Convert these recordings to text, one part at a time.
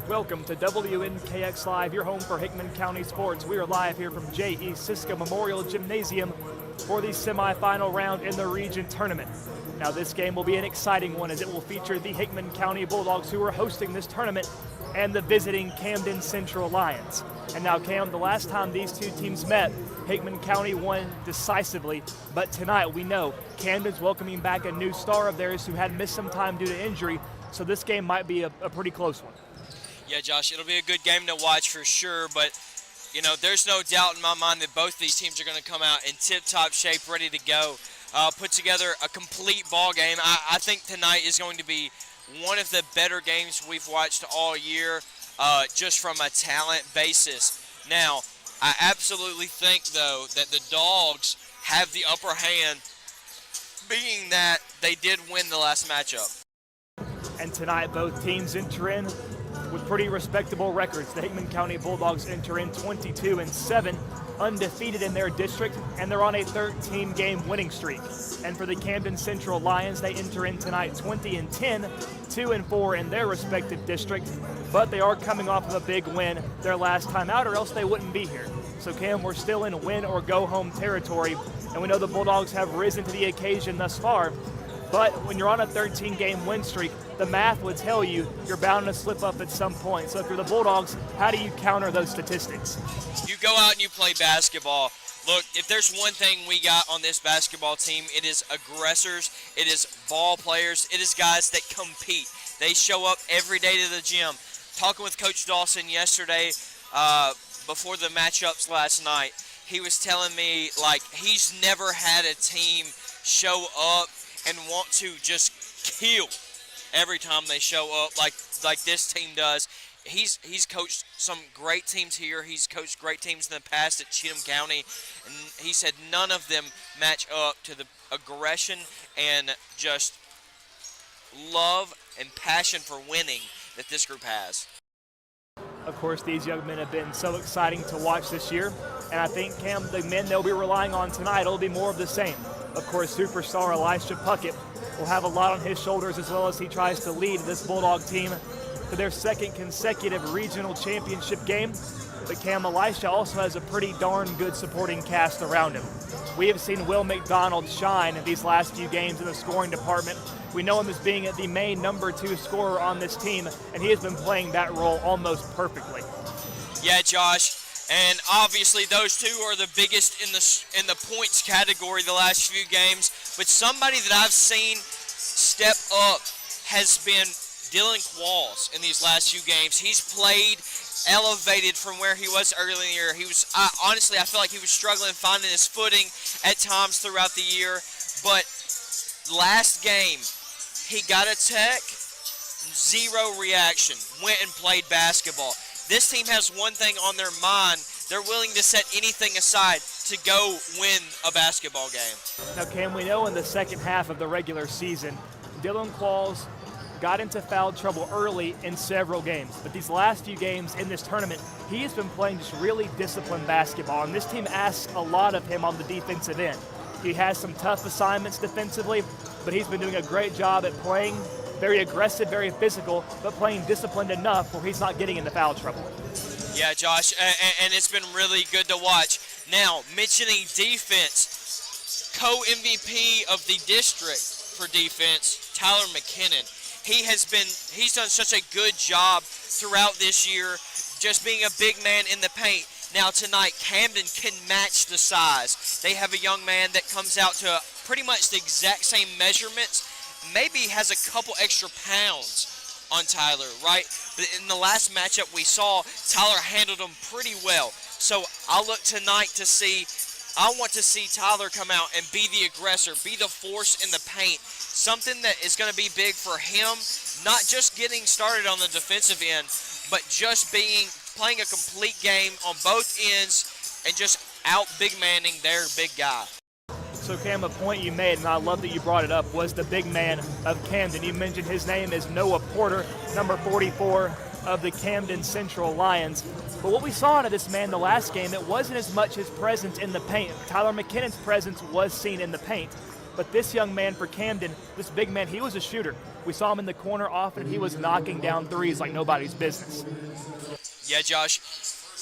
Welcome to WNKX Live, your home for Hickman County sports. We are live here from J.E. Siska Memorial Gymnasium for the semifinal round in the region tournament. Now this game will be an exciting one as it will feature the Hickman County Bulldogs, who are hosting this tournament, and the visiting Camden Central Lions. And now Cam, the last time these two teams met, Hickman County won decisively, but tonight we know Camden's welcoming back a new star of theirs who had missed some time due to injury, so this game might be a pretty close one. Yeah, Josh, it'll be a good game to watch for sure, but, you know, there's no doubt in my mind that both these teams are going to come out in tip-top shape, ready to go, put together a complete ball game. I think tonight is going to be one of the better games we've watched all year, just from a talent basis. Now, I absolutely think, though, that the Dogs have the upper hand, being that they did win the last matchup. And tonight both teams enter in with pretty respectable records. The Hickman County Bulldogs enter in 22-7, undefeated in their district, and they're on a 13-game winning streak. And for the Camden Central Lions, they enter in tonight 20-10, 2-4 in their respective district, but they are coming off of a big win their last time out, or else they wouldn't be here. So Cam, we're still in win or go home territory, and we know the Bulldogs have risen to the occasion thus far. But when you're on a 13-game win streak, the math would tell you you're bound to slip up at some point. So if you're the Bulldogs, how do you counter those statistics? You go out and you play basketball. Look, if there's one thing we got on this basketball team, it is aggressors, it is ball players, it is guys that compete. They show up every day to the gym. Talking with Coach Dawson yesterday before the matchups last night, he was telling me, like, he's never had a team show up and want to just kill every time they show up like this team does. He's coached some great teams here. He's coached great teams in the past at Cheatham County, and he said none of them match up to the aggression and just love and passion for winning that this group has. Of course, these young men have been so exciting to watch this year, and I think, Cam, the men they'll be relying on tonight will be more of the same. Of course, superstar Elisha Puckett will have a lot on his shoulders as well as he tries to lead this Bulldog team to their second consecutive regional championship game. But Cam, Elisha also has a pretty darn good supporting cast around him. We have seen Will McDonald shine in these last few games in the scoring department. We know him as being the main number 2 scorer on this team, and he has been playing that role almost perfectly. Yeah, Josh. And obviously those two are the biggest in the points category the last few games. But somebody that I've seen step up has been Dylan Qualls in these last few games. He's played elevated from where he was earlier in the year. He was honestly, I feel like he was struggling finding his footing at times throughout the year. But last game, he got a tech, zero reaction, went and played basketball. This team has one thing on their mind. They're willing to set anything aside to go win a basketball game. Now, Cam, we know in the second half of the regular season, Dylan Qualls got into foul trouble early in several games. But these last few games in this tournament, he has been playing just really disciplined basketball. And this team asks a lot of him on the defensive end. He has some tough assignments defensively, but he's been doing a great job at playing very aggressive, very physical, but playing disciplined enough where he's not getting into foul trouble. Yeah, Josh, and it's been really good to watch. Now, mentioning defense, co-MVP of the district for defense, Tyler McKinnon. He's done such a good job throughout this year, just being a big man in the paint. Now tonight, Camden can match the size. They have a young man that comes out to pretty much the exact same measurements, maybe has a couple extra pounds on Tyler, right? But in the last matchup we saw, Tyler handled him pretty well. So I'll look tonight to see, I want to see Tyler come out and be the aggressor, be the force in the paint, something that is going to be big for him, not just getting started on the defensive end, but just playing a complete game on both ends and just out big manning their big guy. So Cam, a point you made, and I love that you brought it up, was the big man of Camden. You mentioned his name is Noah Porter, number 44 of the Camden Central Lions. But what we saw out of this man the last game, it wasn't as much his presence in the paint. Tyler McKinnon's presence was seen in the paint. But this young man for Camden, this big man, he was a shooter. We saw him in the corner often. He was knocking down threes like nobody's business. Yeah, Josh.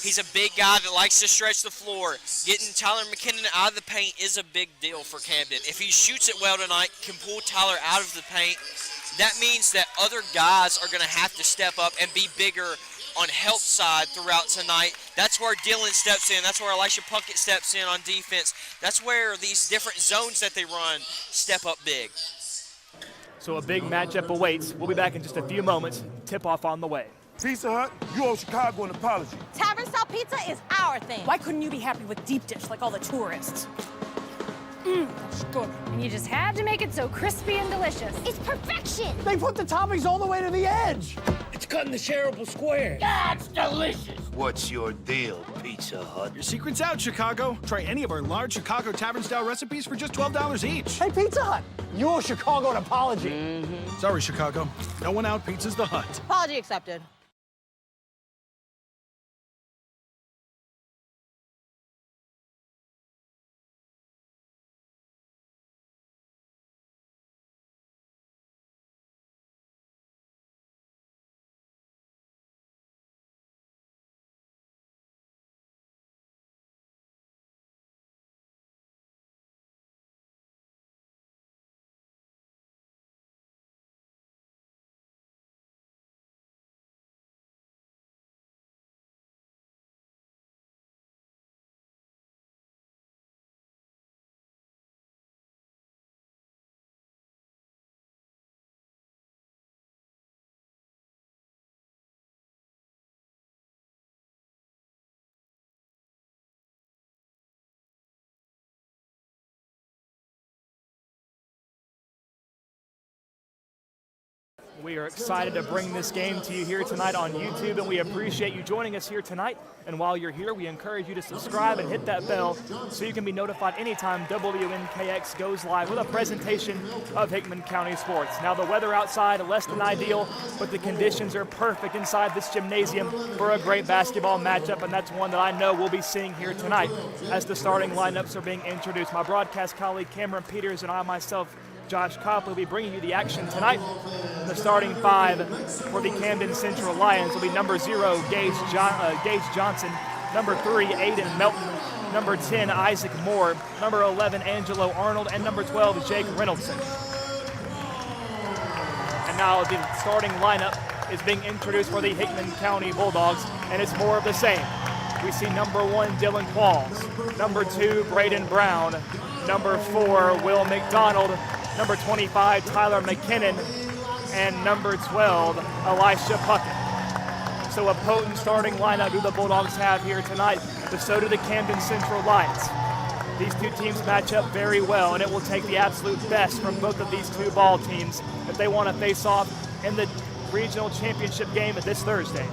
He's a big guy that likes to stretch the floor. Getting Tyler McKinnon out of the paint is a big deal for Camden. If he shoots it well tonight, can pull Tyler out of the paint, that means that other guys are going to have to step up and be bigger on help side throughout tonight. That's where Dylan steps in. That's where Elisha Puckett steps in on defense. That's where these different zones that they run step up big. So a big matchup awaits. We'll be back in just a few moments. Tip-off on the way. Pizza Hut, you owe Chicago an apology. Tavern-style pizza is our thing. Why couldn't you be happy with deep dish like all the tourists? That's good. And you just had to make it so crispy and delicious. It's perfection. They put the toppings all the way to the edge. It's cut in the shareable square. That's delicious. What's your deal, Pizza Hut? Your secret's out, Chicago. Try any of our large Chicago tavern-style recipes for just $12 each. Hey, Pizza Hut, you owe Chicago an apology. Sorry, Chicago. No one out pizzas the Hut. Apology accepted. We are excited to bring this game to you here tonight on YouTube, and we appreciate you joining us here tonight. And while you're here, we encourage you to subscribe and hit that bell so you can be notified anytime WNKX goes live with a presentation of Hickman County Sports. Now, the weather outside less than ideal, but the conditions are perfect inside this gymnasium for a great basketball matchup, and that's one that I know we'll be seeing here tonight as the starting lineups are being introduced. My broadcast colleague Cameron Peters and I myself, Josh Copley, will be bringing you the action tonight. The starting five for the Camden Central Lions will be number 0, Gage Johnson, number 3, Aiden Melton, number 10, Isaac Moore, number 11, Angelo Arnold, and number 12, Jake Reynoldson. And now the starting lineup is being introduced for the Hickman County Bulldogs, and it's more of the same. We see number 1, Dylan Qualls, number 2, Braden Brown, number 4, Will McDonald, number 25, Tyler McKinnon, and number 12, Elisha Puckett. So a potent starting lineup do the Bulldogs have here tonight, but so do the Camden Central Lions. These two teams match up very well, and it will take the absolute best from both of these two ball teams if they want to face off in the regional championship game this Thursday.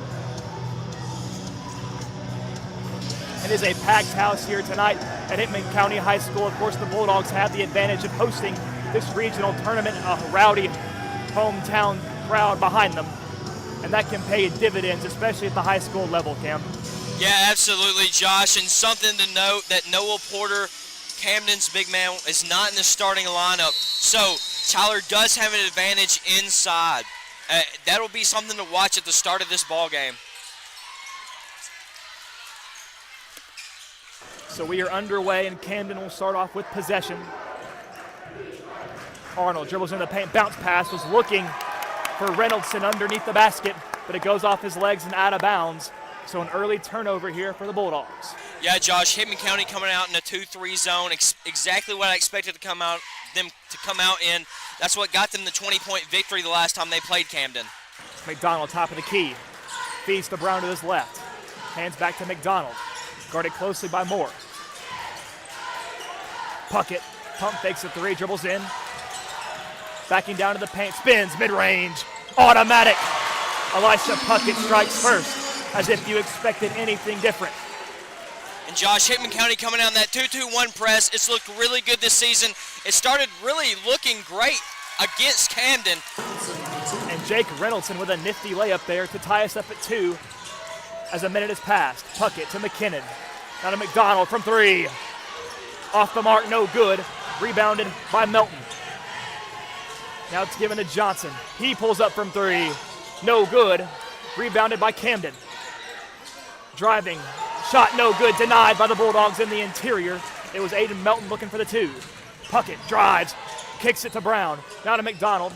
It is a packed house here tonight at Hickman County High School. Of course, the Bulldogs have the advantage of hosting this regional tournament, a rowdy hometown crowd behind them, and that can pay dividends, especially at the high school level, Cam. Yeah, absolutely, Josh. And something to note that Noah Porter, Camden's big man, is not in the starting lineup. So Tyler does have an advantage inside. That'll be something to watch at the start of this ball game. So we are underway, and Camden will start off with possession. Arnold dribbles in the paint, bounce pass, was looking for Reynoldson underneath the basket, but it goes off his legs and out of bounds. So an early turnover here for the Bulldogs. Yeah, Josh, Hickman County coming out in a 2-3 zone, exactly what I expected to come out in. That's what got them the 20-point victory the last time they played Camden. McDonald, top of the key, feeds to Brown to his left, hands back to McDonald, guarded closely by Moore. Puckett, pump fakes a 3, dribbles in, backing down to the paint, spins, mid-range, automatic. Elisha Puckett strikes first, as if you expected anything different. And Josh, Hickman County coming down that 2-2-1 press. It's looked really good this season. It started really looking great against Camden. And Jake Reynoldson with a nifty layup there to tie us up at 2 as a minute has passed. Puckett to McKinnon. Now to McDonald from 3. Off the mark, no good. Rebounded by Melton. Now it's given to Johnson. He pulls up from three. No good. Rebounded by Camden. Driving. Shot no good. Denied by the Bulldogs in the interior. It was Aiden Melton looking for the two. Puckett drives. Kicks it to Brown. Now to McDonald.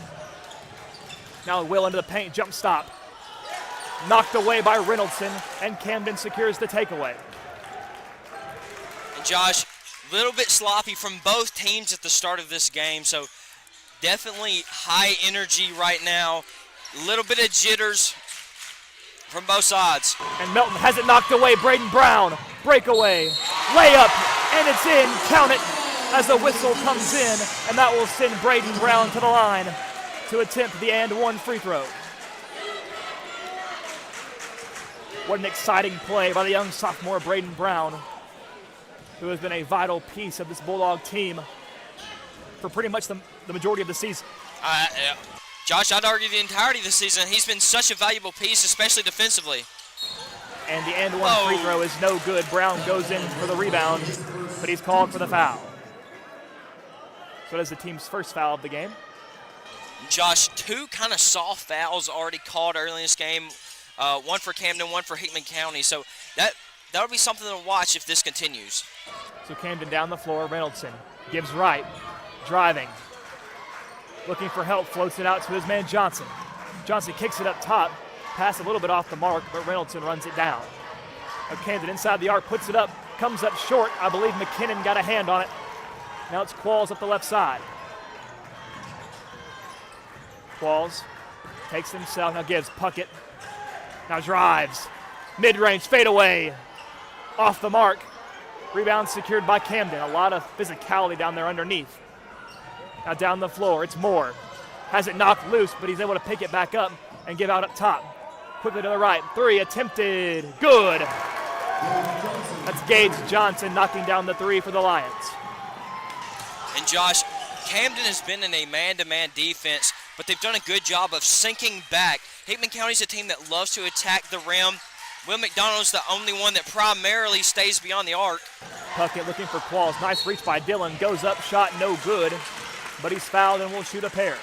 Now Will into the paint. Jump stop. Knocked away by Reynoldson. And Camden secures the takeaway. And Josh, a little bit sloppy from both teams at the start of this game. So definitely high energy right now. A little bit of jitters from both sides. And Melton has it knocked away. Braden Brown, breakaway, layup, and it's in. Count it as the whistle comes in, and that will send Braden Brown to the line to attempt the and one free throw. What an exciting play by the young sophomore Braden Brown, who has been a vital piece of this Bulldog team for pretty much the majority of the season. Josh, I'd argue the entirety of the season. He's been such a valuable piece, especially defensively. And the and one free throw is no good. Brown goes in for the rebound, but he's called for the foul. So that is the team's first foul of the game. Josh, two kind of soft fouls already called early in this game. One for Camden, one for Hickman County. So that'll be something to watch if this continues. So Camden down the floor. Reynoldson gives right, driving. Looking for help, floats it out to his man Johnson. Johnson kicks it up top, pass a little bit off the mark, but Reynoldson runs it down. Camden inside the arc, puts it up, comes up short. I believe McKinnon got a hand on it. Now it's Qualls up the left side. Qualls takes himself, now gives Puckett. Now drives, mid-range fadeaway, off the mark. Rebound secured by Camden. A lot of physicality down there underneath. Now down the floor, it's Moore. Has it knocked loose, but he's able to pick it back up and give out up top. Quickly to the right, three attempted, good. That's Gage Johnson knocking down the three for the Lions. And Josh, Camden has been in a man-to-man defense, but they've done a good job of sinking back. Hickman County's a team that loves to attack the rim. Will McDonald's the only one that primarily stays beyond the arc. Puckett looking for Qualls. Nice reach by Dillon. Goes up, shot no good, but he's fouled and will shoot a pair.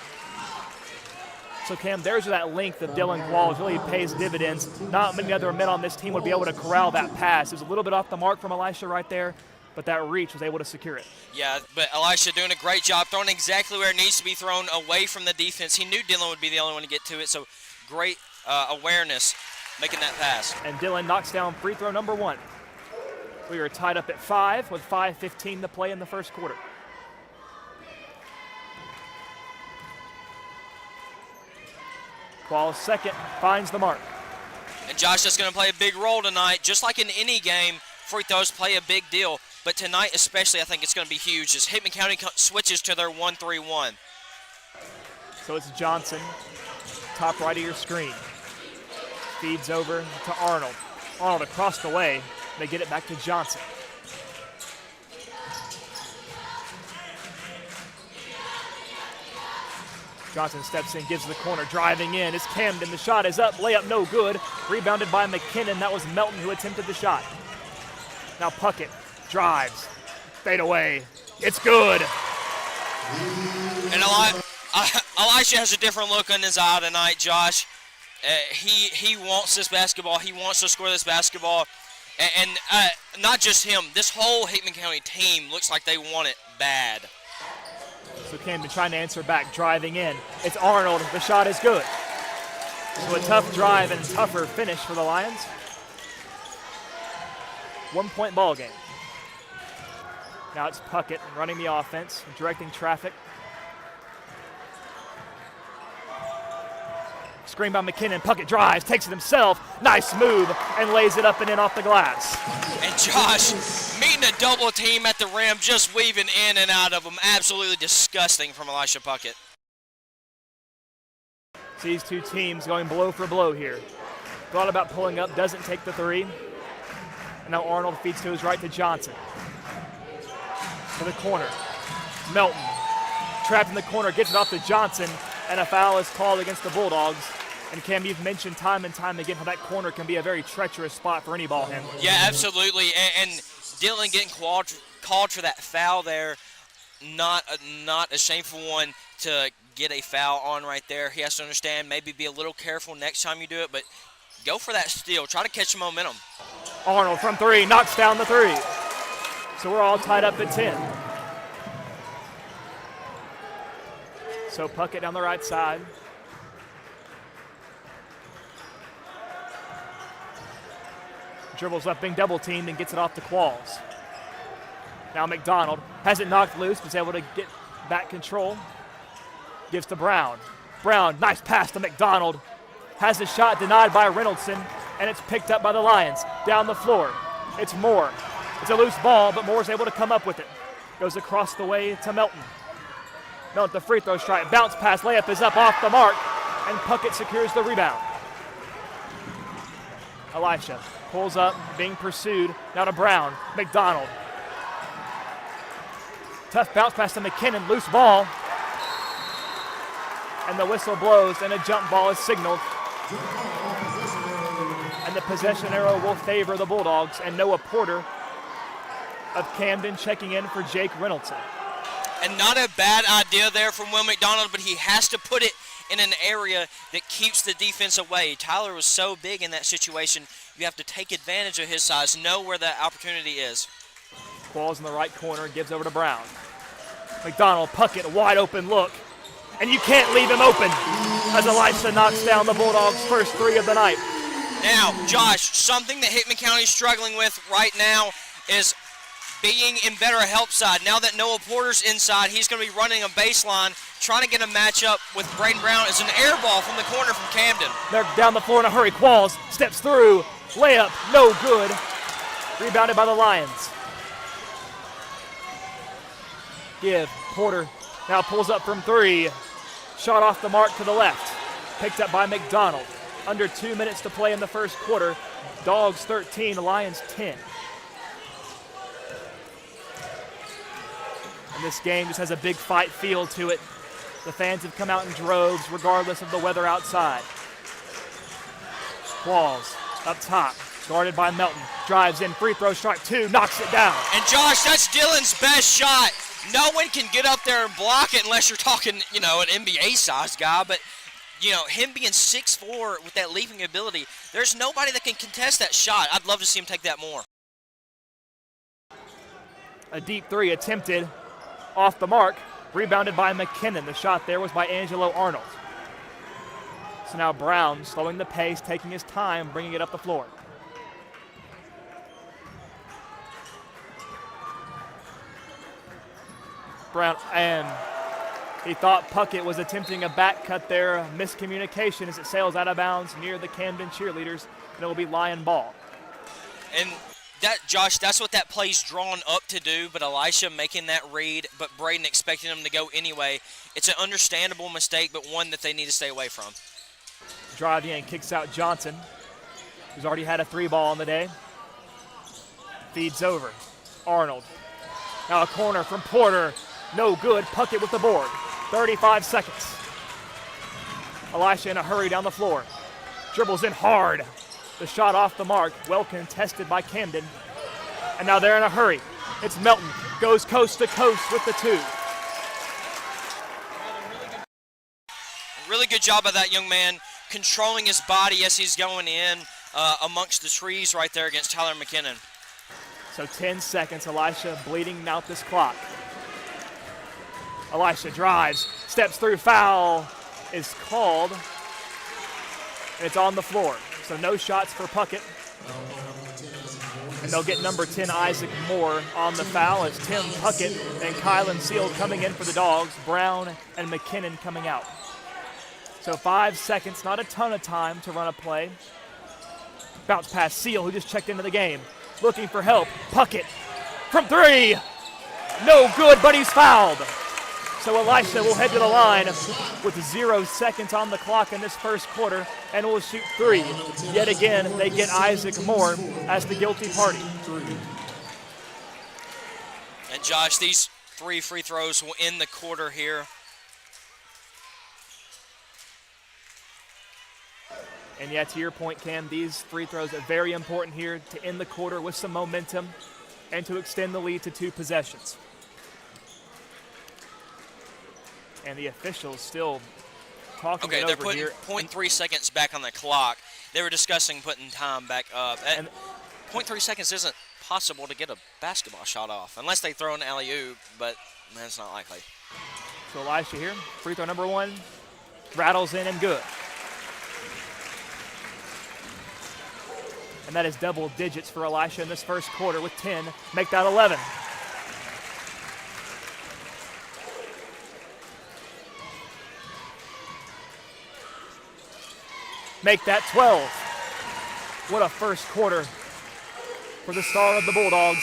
So Cam, there's where that length of Dillon Qualls really pays dividends. Not many other men on this team would be able to corral that pass. It was a little bit off the mark from Elisha right there, but that reach was able to secure it. Yeah, but Elisha doing a great job, throwing exactly where it needs to be thrown, away from the defense. He knew Dillon would be the only one to get to it, so great awareness making that pass. And Dillon knocks down free throw number one. We are tied up at 5 with 5:15 to play in the first quarter. Qualls second, finds the mark. And Josh, that's going to play a big role tonight. Just like in any game, free throws play a big deal. But tonight especially, I think it's going to be huge as Hickman County switches to their 1-3-1. So it's Johnson, top right of your screen. Feeds over to Arnold. Arnold across the way. They get it back to Johnson. Johnson steps in, gives the corner, driving in. It's Camden. The shot is up. Layup no good. Rebounded by McKinnon. That was Melton who attempted the shot. Now Puckett drives. Fade away. It's good. And Elisha has a different look in his eye tonight, Josh. He wants this basketball. He wants to score this basketball. And not just him. This whole Hickman County team looks like they want it bad. So Camden trying to answer back, driving in. It's Arnold. The shot is good. So a tough drive and tougher finish for the Lions. 1 point ball game. Now it's Puckett running the offense, directing traffic. Screen by McKinnon. Puckett drives, takes it himself. Nice move, and lays it up and in off the glass. And Josh, meeting a double team at the rim, just weaving in and out of them. Absolutely disgusting from Elisha Puckett. So these two teams going blow for blow here. Thought about pulling up, doesn't take the three. And now Arnold feeds to his right to Johnson. To the corner. Melton, trapped in the corner, gets it off to Johnson, and a foul is called against the Bulldogs. And Cam, you've mentioned time and time again how that corner can be a very treacherous spot for any ball handler. Yeah, absolutely. And Dillon getting called for that foul there. not a shameful one to get a foul on right there. He has to understand, maybe be a little careful next time you do it, but go for that steal. Try to catch some momentum. Arnold from 3, knocks down the 3. So we're all tied up at 10. So Puckett down the right side. Dribbles left, being double teamed and gets it off to Qualls. Now McDonald has it knocked loose, but is able to get back control. Gives to Brown. Brown, nice pass to McDonald. Has a shot denied by Reynoldson, and it's picked up by the Lions. Down the floor, it's Moore. It's a loose ball, but Moore's able to come up with it. Goes across the way to Melton. Melton, the free throw strike. Bounce pass, layup is up off the mark, and Puckett secures the rebound. Elisha pulls up, being pursued. Now to Brown. McDonald. Tough bounce pass to McKinnon, loose ball. And the whistle blows, and a jump ball is signaled. And the possession arrow will favor the Bulldogs, and Noah Porter of Camden checking in for Jake Reynoldson. And not a bad idea there from Will McDonald, but he has to put it in an area that keeps the defense away. Tyler was so big in that situation, you have to take advantage of his size, know where that opportunity is. Qualls in the right corner, gives over to Brown. McDonald, Puckett, wide open look. And you can't leave him open as Elisha knocks down the Bulldogs' first 3 of the night. Now, Josh, something that Hickman County is struggling with right now is being in better help side. Now that Noah Porter's inside, he's going to be running a baseline, trying to get a matchup with Braden Brown. It's an air ball from the corner from Camden. They're down the floor in a hurry. Qualls steps through, layup, no good. Rebounded by the Lions. Give, Porter now pulls up from 3. Shot off the mark to the left. Picked up by McDonald. Under 2 minutes to play in the first quarter. Dogs 13, Lions 10. And this game just has a big fight feel to it. The fans have come out in droves regardless of the weather outside. Qualls up top, guarded by Melton. Drives in, free throw, strike 2, knocks it down. And Josh, that's Dylan's best shot. No one can get up there and block it unless you're talking, an NBA-sized guy. But, him being 6'4" with that leaping ability, there's nobody that can contest that shot. I'd love to see him take that more. A deep 3 attempted off the mark, rebounded by McKinnon. The shot there was by Angelo Arnold. So now Brown slowing the pace, taking his time, bringing it up the floor. Brown, and he thought Puckett was attempting a back cut there. Miscommunication as it sails out of bounds near the Camden cheerleaders, and it will be Lion ball. And that, Josh, that's what that play's drawn up to do, but Elisha making that read, but Braden expecting him to go anyway. It's an understandable mistake, but one that they need to stay away from. Drive in, kicks out Johnson, who's already had a 3 ball on the day. Feeds over. Arnold. Now a corner from Porter. No good. Puckett with the board. 35 seconds. Elisha in a hurry down the floor. Dribbles in hard. The shot off the mark. Well contested by Camden. And now they're in a hurry. It's Melton. Goes coast to coast with the 2. Really good job by that young man, controlling his body as he's going in amongst the trees right there against Tyler McKinnon. So 10 seconds. Elisha bleeding out this clock. Elisha drives, steps through, foul is called, and it's on the floor. So no shots for Puckett. And they'll get number 10, Isaac Moore, on the foul as Tim Puckett and Kylan Seal coming in for the Dogs, Brown and McKinnon coming out. So 5 seconds, not a ton of time to run a play. Bounce pass, Seal, who just checked into the game. Looking for help, Puckett from 3. No good, but he's fouled. So Elisha will head to the line with 0 seconds on the clock in this first quarter and will shoot 3. Yet again, they get Isaac Moore as the guilty party. And Josh, these 3 free throws will end the quarter here. And yeah, to your point, Cam, these free throws are very important here to end the quarter with some momentum and to extend the lead to 2 possessions. And the officials still talking Okay, it they're over putting here. 0.3 seconds back on the clock. They were discussing putting time back up. And 0.3 seconds isn't possible to get a basketball shot off, unless they throw an alley-oop, but that's not likely. So Elisha here, free throw number 1, rattles in and good. And that is double digits for Elisha in this first quarter with 10. Make that 11. Make that 12. What a first quarter for the star of the Bulldogs.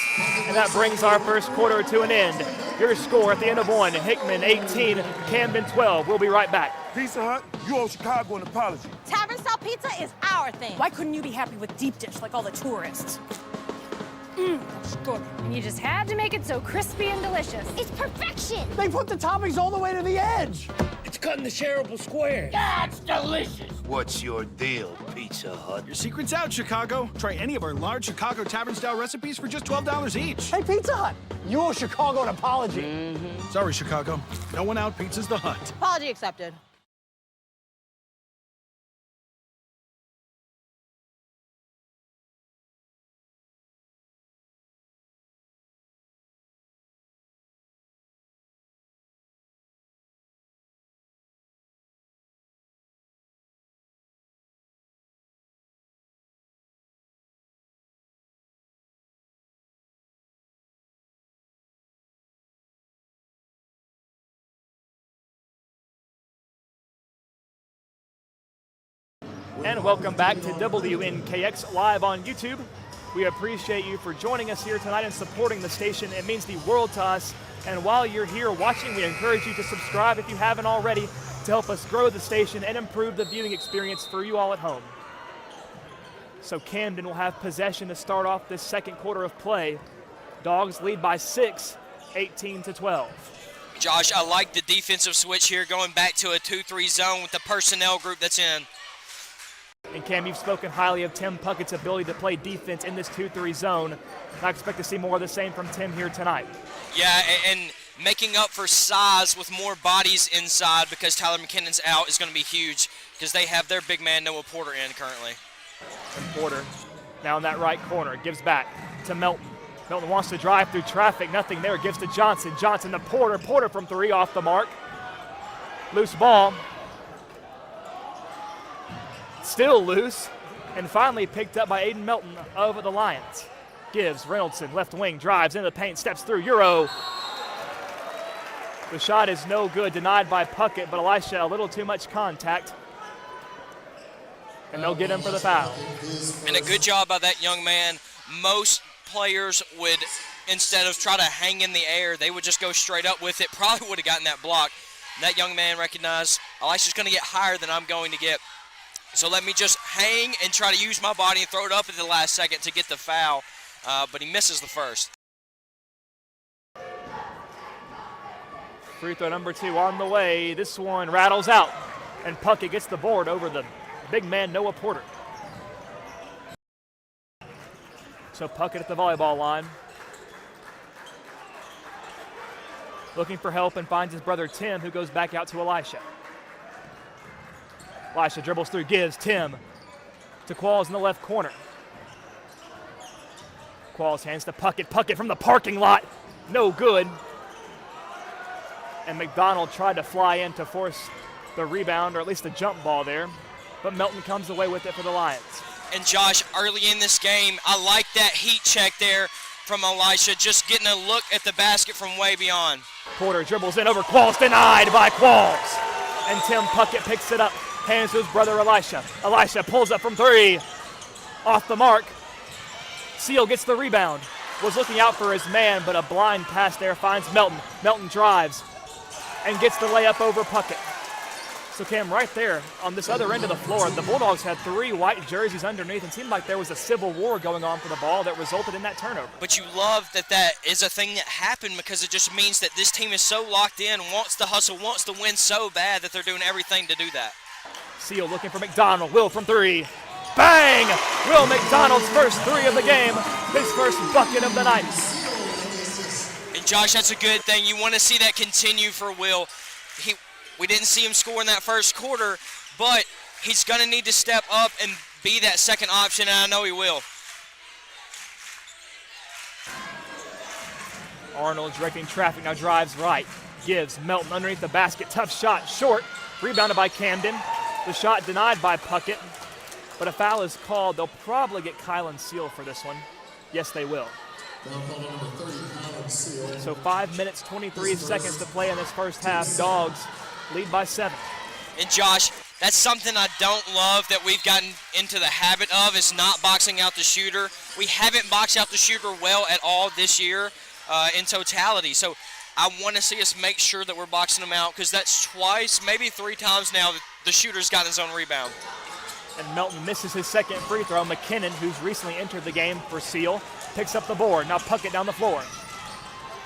And that brings our first quarter to an end. Your score at the end of 1, Hickman 18, Camden 12. We'll be right back. Pizza Hut, you owe Chicago an apology. Tavern style pizza is our thing. Why couldn't you be happy with deep dish like all the tourists? That's good. And you just had to make it so crispy and delicious. It's perfection. They put the toppings all the way to the edge. It's cutting the shareable squares. That's delicious. What's your deal, Pizza Hut? Your secret's out, Chicago. Try any of our large Chicago Tavern-style recipes for just $12 each. Hey, Pizza Hut, you owe Chicago an apology. Sorry, Chicago. No one out pizza's the Hut. Apology accepted. And welcome back to WNKX live on YouTube. We appreciate you for joining us here tonight and supporting the station. It means the world to us. And while you're here watching, we encourage you to subscribe if you haven't already to help us grow the station and improve the viewing experience for you all at home. So Camden will have possession to start off this second quarter of play. Dogs lead by 6, 18-12. Josh, I like the defensive switch here, going back to a 2-3 zone with the personnel group that's in. And Cam, you've spoken highly of Tim Puckett's ability to play defense in this 2-3 zone. And I expect to see more of the same from Tim here tonight. Yeah, and making up for size with more bodies inside because Tyler McKinnon's out is going to be huge because they have their big man Noah Porter in currently. And Porter now in that right corner, gives back to Melton. Melton wants to drive through traffic, nothing there, gives to Johnson. Johnson to Porter, Porter from 3 off the mark. Loose ball. Still loose, and finally picked up by Aiden Melton of the Lions. Gives, Reynoldson, left wing, drives into the paint, steps through, Euro. The shot is no good, denied by Puckett, but Elisha a little too much contact. And they'll get him for the foul. And a good job by that young man. Most players would, instead of try to hang in the air, they would just go straight up with it. Probably would have gotten that block. And that young man recognized, Elisha's going to get higher than I'm going to get. So let me just hang and try to use my body and throw it up at the last second to get the foul. But he misses the first. Free throw number 2 on the way. This one rattles out, and Puckett gets the board over the big man Noah Porter. So Puckett at the volleyball line. Looking for help and finds his brother Tim, who goes back out to Elisha. Elisha dribbles through, gives Tim to Qualls in the left corner. Qualls hands to Puckett. Puckett from the parking lot. No good. And McDonald tried to fly in to force the rebound, or at least the jump ball there. But Melton comes away with it for the Lions. And Josh, early in this game, I like that heat check there from Elisha, just getting a look at the basket from way beyond. Porter dribbles in over Qualls, denied by Qualls. And Tim Puckett picks it up. Hands to his brother Elisha. Elisha pulls up from 3. Off the mark. Seal gets the rebound. Was looking out for his man, but a blind pass there finds Melton. Melton drives and gets the layup over Puckett. So Cam, right there on this other end of the floor, the Bulldogs had 3 white jerseys underneath and seemed like there was a civil war going on for the ball that resulted in that turnover. But you love that that is a thing that happened because it just means that this team is so locked in, wants to hustle, wants to win so bad that they're doing everything to do that. Seal looking for McDonald. Will from 3. Bang! Will McDonald's first 3 of the game. His first bucket of the night. And Josh, that's a good thing. You want to see that continue for Will. We didn't see him score in that first quarter, but he's going to need to step up and be that second option, and I know he will. Arnold directing traffic, now drives right. Gives Melton underneath the basket. Tough shot, short. Rebounded by Camden. The shot denied by Puckett, but a foul is called. They'll probably get Kylan Seal for this one. Yes, they will. So 5 minutes, 23 seconds to play in this first half. Dogs lead by 7. And Josh, that's something I don't love that we've gotten into the habit of, is not boxing out the shooter. We haven't boxed out the shooter well at all this year in totality. So I want to see us make sure that we're boxing them out, because that's twice, maybe 3 times now that the shooter's gotten his own rebound. And Melton misses his second free throw. McKinnon, who's recently entered the game for Seal, picks up the board. Now Puckett down the floor.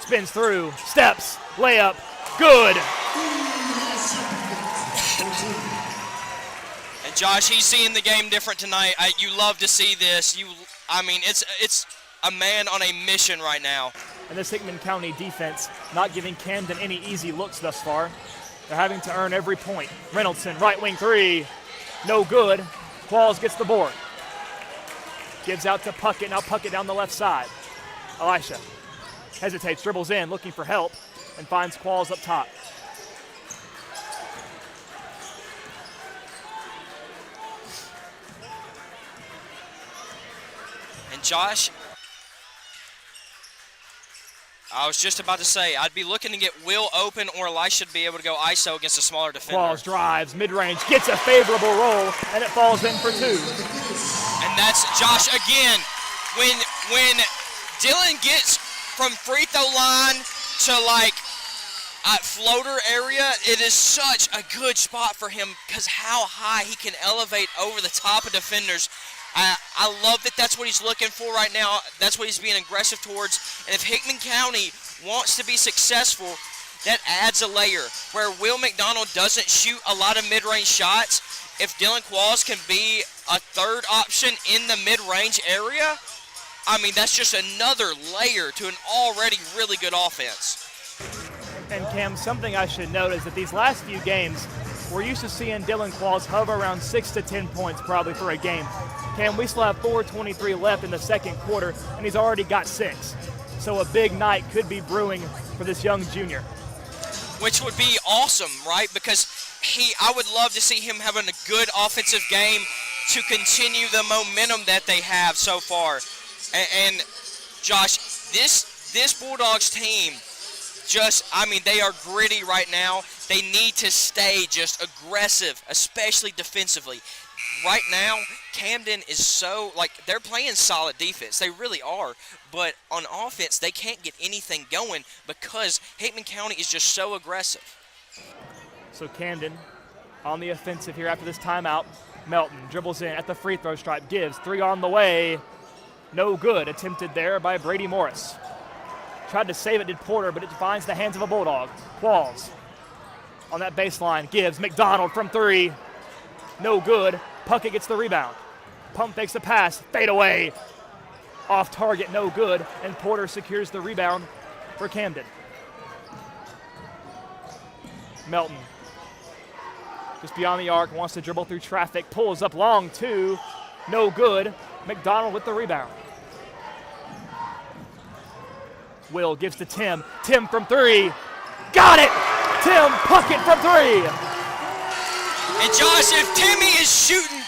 Spins through, steps, layup, good. And Josh, he's seeing the game different tonight. You love to see this. It's a man on a mission right now. And this Hickman County defense not giving Camden any easy looks thus far. They're having to earn every point. Reynoldson, right wing three, no good. Qualls gets the board. Gives out to Puckett, now Puckett down the left side. Elisha hesitates, dribbles in, looking for help, and finds Qualls up top. And Josh, I was just about to say, I'd be looking to get Will open, or Elisha to be able to go ISO against a smaller defender. Qualls drives, mid-range, gets a favorable roll, and it falls in for 2. And that's, Josh, again, when Dylan gets from free throw line to like floater area, it is such a good spot for him, because how high he can elevate over the top of defenders. I love that that's what he's looking for right now. That's what he's being aggressive towards. And if Hickman County wants to be successful, that adds a layer. Where Will McDonald doesn't shoot a lot of mid-range shots, if Dylan Qualls can be a third option in the mid-range area, that's just another layer to an already really good offense. And Cam, something I should note is that these last few games, we're used to seeing Dylan Qualls hover around 6 to 10 points probably for a game. Cam, we still have 4:23 left in the second quarter, and he's already got 6. So a big night could be brewing for this young junior. Which would be awesome, right? Because I would love to see him having a good offensive game to continue the momentum that they have so far. And Josh, this Bulldogs team, they are gritty right now. They need to stay just aggressive, especially defensively. Right now, Camden is they're playing solid defense. They really are. But on offense, they can't get anything going because Hickman County is just so aggressive. So Camden on the offensive here after this timeout. Melton dribbles in at the free throw stripe, gives 3 on the way. No good. Attempted there by Brady Morris. Tried to save it, did Porter, but it finds the hands of a Bulldog. Qualls on that baseline, gives McDonald from 3. No good. Puckett gets the rebound. Pump fakes the pass, fade away. Off target, no good, and Porter secures the rebound for Camden. Melton, just beyond the arc, wants to dribble through traffic, pulls up long 2, no good. McDonald with the rebound. Will gives to Tim. Tim from 3. Got it! Tim Puckett from 3. And Josh, if Timmy is shooting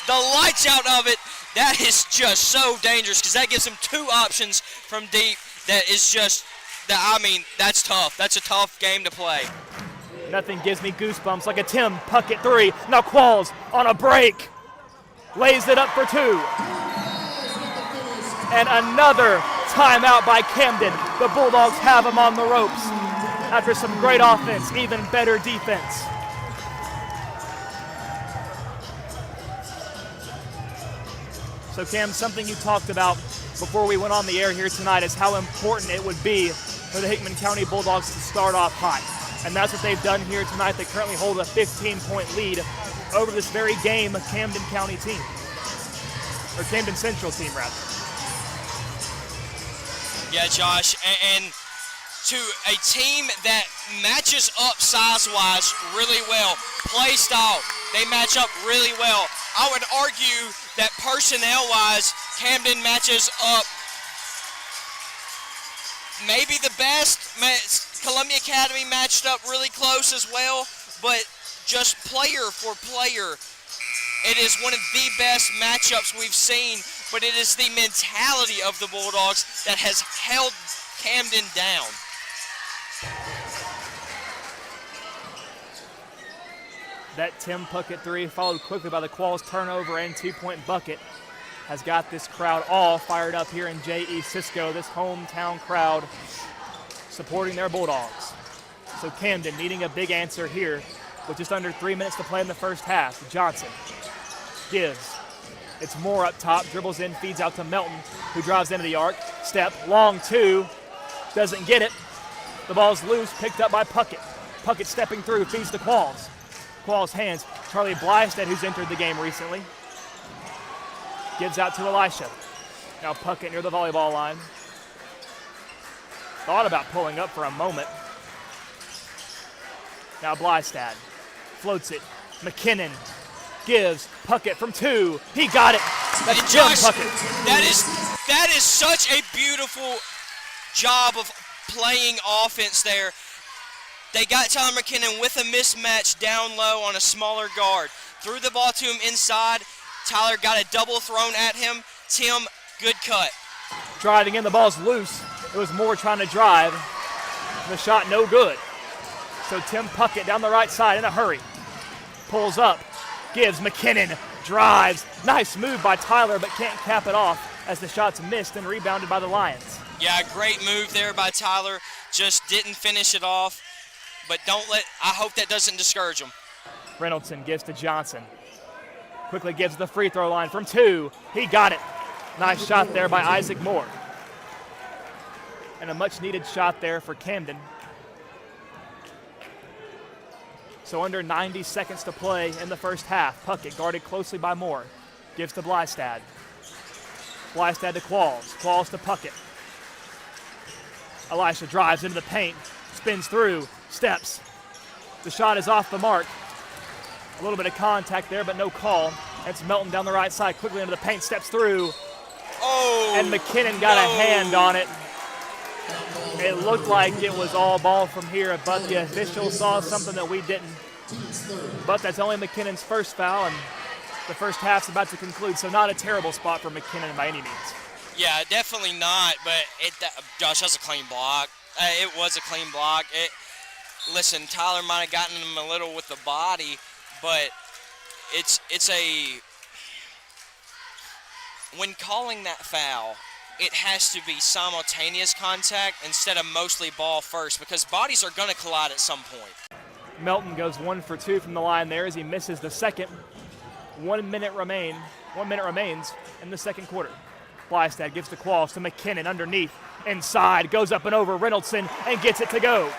the lights out of it, that is just so dangerous, because that gives him 2 options from deep. That is just, that's tough. That's a tough game to play. Nothing gives me goosebumps like a Tim Puckett 3. Now Qualls on a break. Lays it up for 2. And another timeout by Camden. The Bulldogs have him on the ropes. After some great offense, even better defense. So Cam, something you talked about before we went on the air here tonight is how important it would be for the Hickman County Bulldogs to start off hot. And that's what they've done here tonight. They currently hold a 15-point lead over this very game Camden County team. Or Camden Central team, rather. Yeah, Josh, and to a team that matches up size-wise really well. Play style, they match up really well. I would argue that personnel-wise, Camden matches up maybe the best. Columbia Academy matched up really close as well, but just player for player, it is one of the best matchups we've seen, but it is the mentality of the Bulldogs that has held Camden down. That Tim Puckett three, followed quickly by the Qualls turnover and two-point bucket, has got this crowd all fired up here in J.E. Cisco, this hometown crowd supporting their Bulldogs. So Camden needing a big answer here with just under 3 minutes to play in the first half. Johnson gives. It's Moore up top, dribbles in, feeds out to Melton, who drives into the arc. Step, long two, doesn't get it. The ball's loose, picked up by Puckett. Puckett stepping through, feeds to Qualls. Qualls hands, Charlie Blystad, who's entered the game recently. Gives out to Elisha. Now Puckett near the volleyball line. Thought about pulling up for a moment. Now Blystad floats it. McKinnon gives. Puckett from two. He got it. That's Jim Puckett. That is such a beautiful job of playing offense there. They got Tyler McKinnon with a mismatch down low on a smaller guard. Threw the ball to him inside. Tyler got a double thrown at him. Tim, good cut. Driving in, the ball's loose. It was Moore trying to drive. The shot no good. So Tim Puckett down the right side in a hurry. Pulls up, gives. McKinnon drives. Nice move by Tyler, but can't cap it off as the shot's missed and rebounded by the Lions. Yeah, great move there by Tyler. Just didn't finish it off. But I hope that doesn't discourage him. Reynoldson gives to Johnson. Quickly gives the free throw line from two. He got it. Nice shot there by Isaac Moore. And a much needed shot there for Camden. So under 90 seconds to play in the first half. Puckett guarded closely by Moore. Gives to Blystad. Blystad to Qualls. Qualls to Puckett. Elisha drives into the paint. Spins through. Steps. The shot is off the mark. A little bit of contact there, but no call. It's Melton down the right side, quickly into the paint, steps through. Oh! And McKinnon got a hand on it. It looked like it was all ball from here, but the official saw something that we didn't. But that's only McKinnon's first foul, and the first half's about to conclude, so not a terrible spot for McKinnon by any means. Yeah, definitely not, but Josh, that's a clean block. It was a clean block. Listen, Tyler might have gotten him a little with the body, but when calling that foul, it has to be simultaneous contact instead of mostly ball first, because bodies are going to collide at some point. Melton goes 1 for 2 from the line there as he misses the second. 1 minute remains in the second quarter. Blystad gives the Qualls to McKinnon underneath, inside, goes up and over Reynoldson and gets it to go.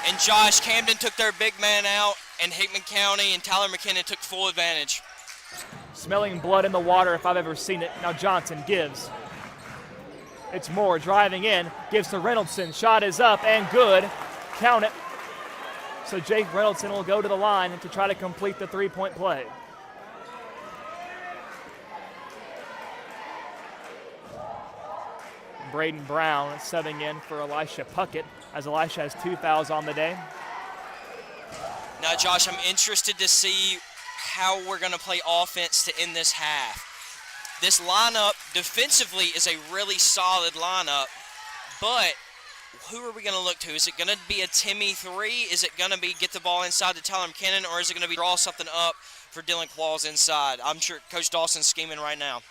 And Josh, Camden took their big man out, and Hickman County and Tyler McKinnon took full advantage. Smelling blood in the water if I've ever seen it. Now Johnson gives. It's Moore driving in, gives to Reynoldson. Shot is up and good. Count it. So Jake Reynoldson will go to the line to try to complete the three-point play. Braden Brown subbing in for Elisha Puckett, as Elisha has 2 fouls on the day. Now, Josh, I'm interested to see how we're going to play offense to end this half. This lineup defensively is a really solid lineup, but who are we going to look to? Is it going to be a Timmy 3? Is it going to be get the ball inside to Tyler McKinnon, or is it going to be draw something up for Dylan Qualls inside? I'm sure Coach Dawson's scheming right now.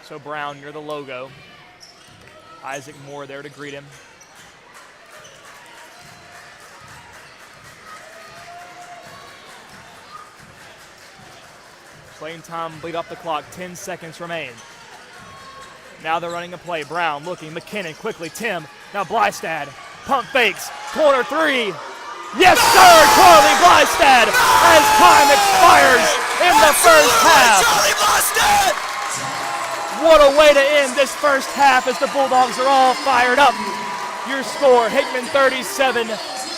So Brown near the logo. Isaac Moore there to greet him. Playing time, bleed off the clock, 10 seconds remain. Now they're running a play. Brown looking, McKinnon quickly, Tim, now Blystad, pump fakes, corner three. Yes, sir, Charlie Blystad, as time expires in the first half. What a way to end this first half as the Bulldogs are all fired up. Your score, Hickman 37,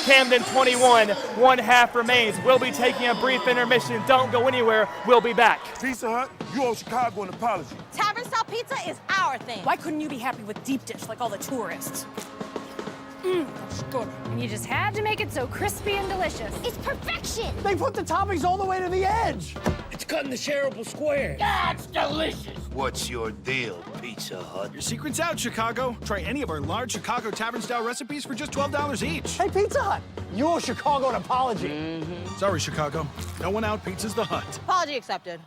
Camden 21. 1 half remains. We'll be taking a brief intermission. Don't go anywhere. We'll be back. Pizza Hut, you owe Chicago an apology. Tavern-style pizza is our thing. Why couldn't you be happy with deep dish like all the tourists? That's good. And you just had to make it so crispy and delicious. It's perfection. They put the toppings all the way to the edge. It's cut in the shareable square. That's delicious. What's your deal, Pizza Hut? Your secret's out, Chicago. Try any of our large Chicago Tavern-style recipes for just $12 each. Hey, Pizza Hut, you owe Chicago an apology. Sorry, Chicago. No one out pizza's the Hut. Apology accepted.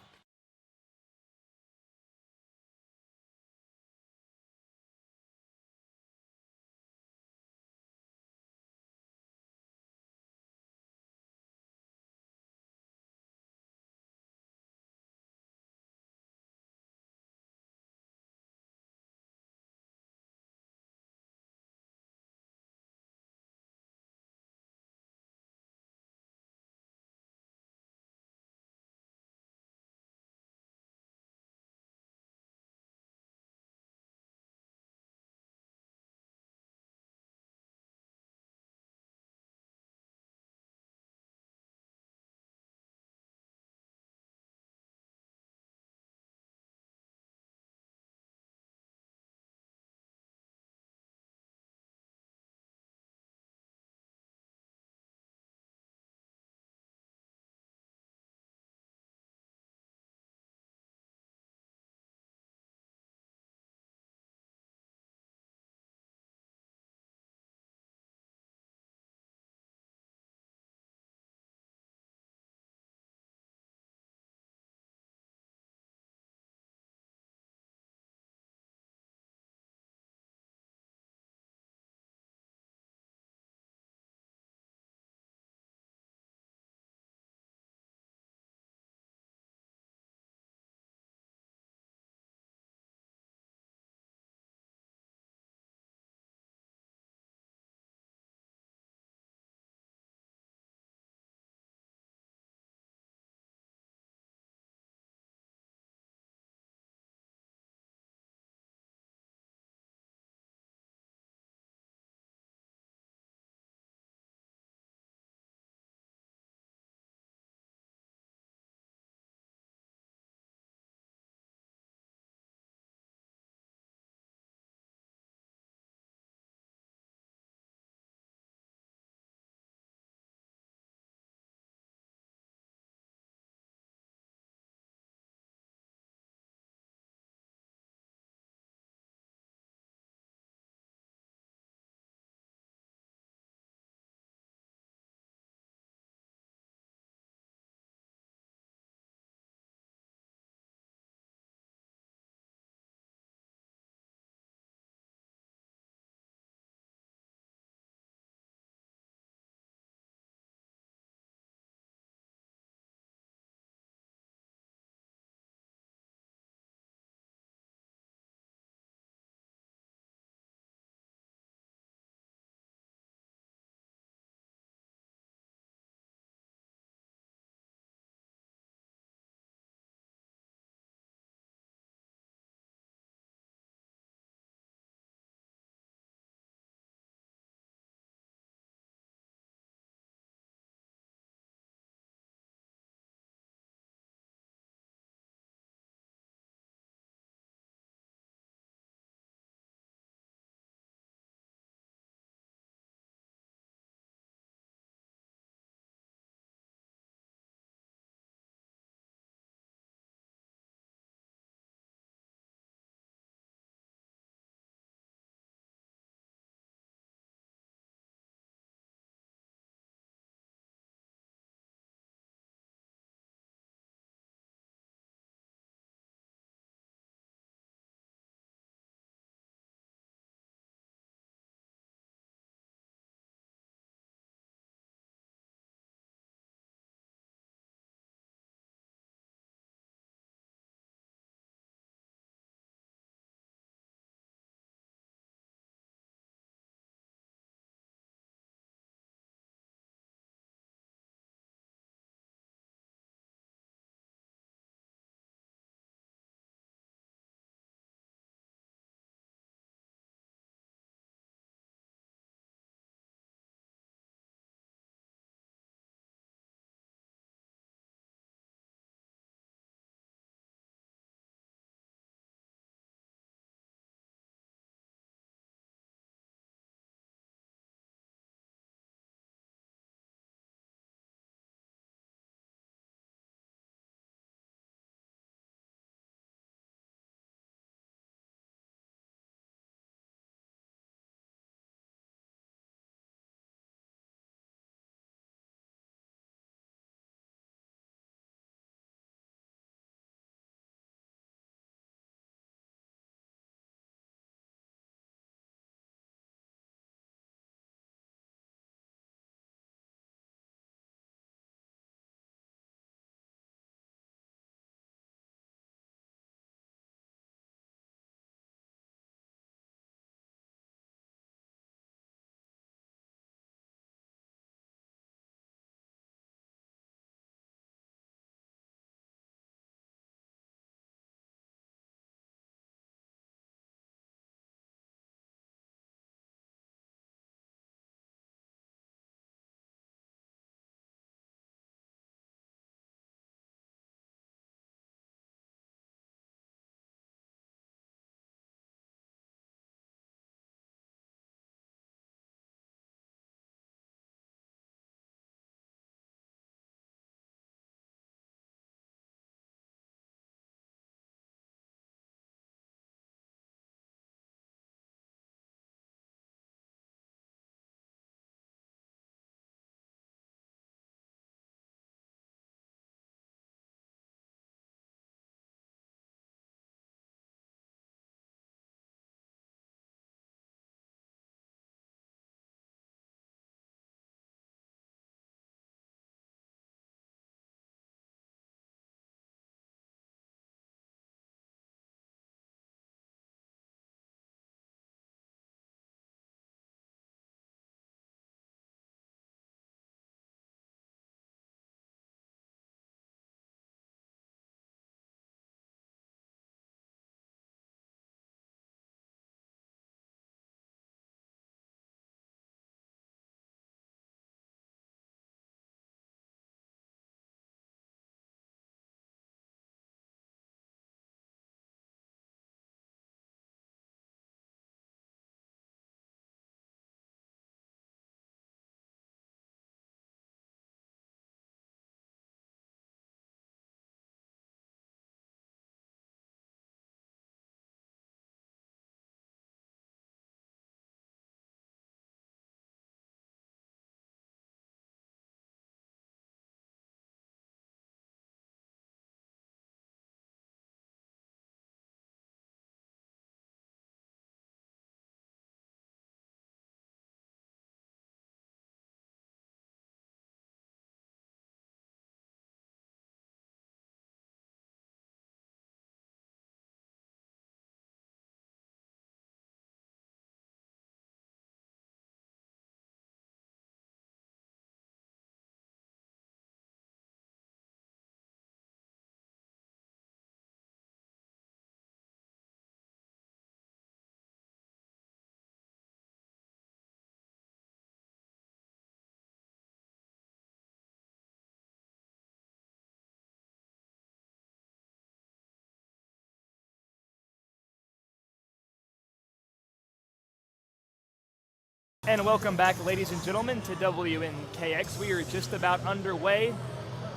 And welcome back, ladies and gentlemen, to WNKX. We are just about underway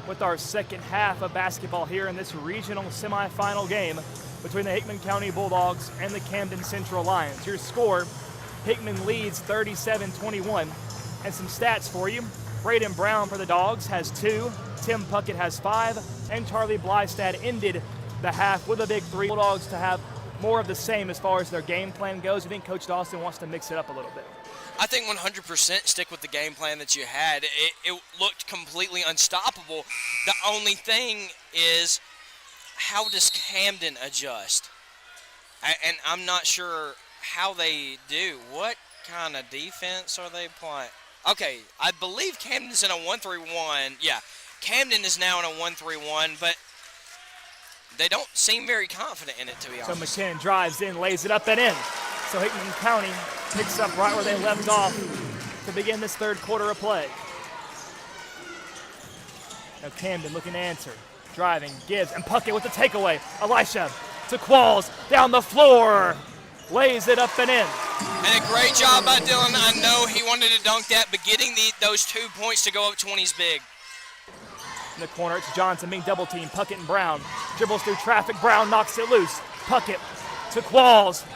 with our second half of basketball here in this regional semifinal game between the Hickman County Bulldogs and the Camden Central Lions. Your score, Hickman leads 37-21. And some stats for you. Braden Brown for the Dogs has 2, Tim Puckett has 5, and Charlie Blystad ended the half with a big 3. Bulldogs to have more of the same as far as their game plan goes. I think Coach Dawson wants to mix it up a little bit. I think 100% stick with the game plan that you had. It looked completely unstoppable. The only thing is, how does Camden adjust? And I'm not sure how they do. What kind of defense are they playing? Okay, I believe Camden's in a 1-3-1. Yeah, Camden is now in a 1-3-1, but they don't seem very confident in it, to be honest. So McKinnon drives in, lays it up and in. So Hickman County picks up right where they left off to begin this third quarter of play. Now Camden looking to answer. Driving, gives, and Puckett with the takeaway. Elisha to Qualls, down the floor. Lays it up and in. And a great job by Dylan. I know he wanted to dunk that, but getting those 2 points to go up 20 is big. In the corner, it's Johnson being double teamed. Puckett and Brown. Dribbles through traffic. Brown knocks it loose. Puckett to Qualls.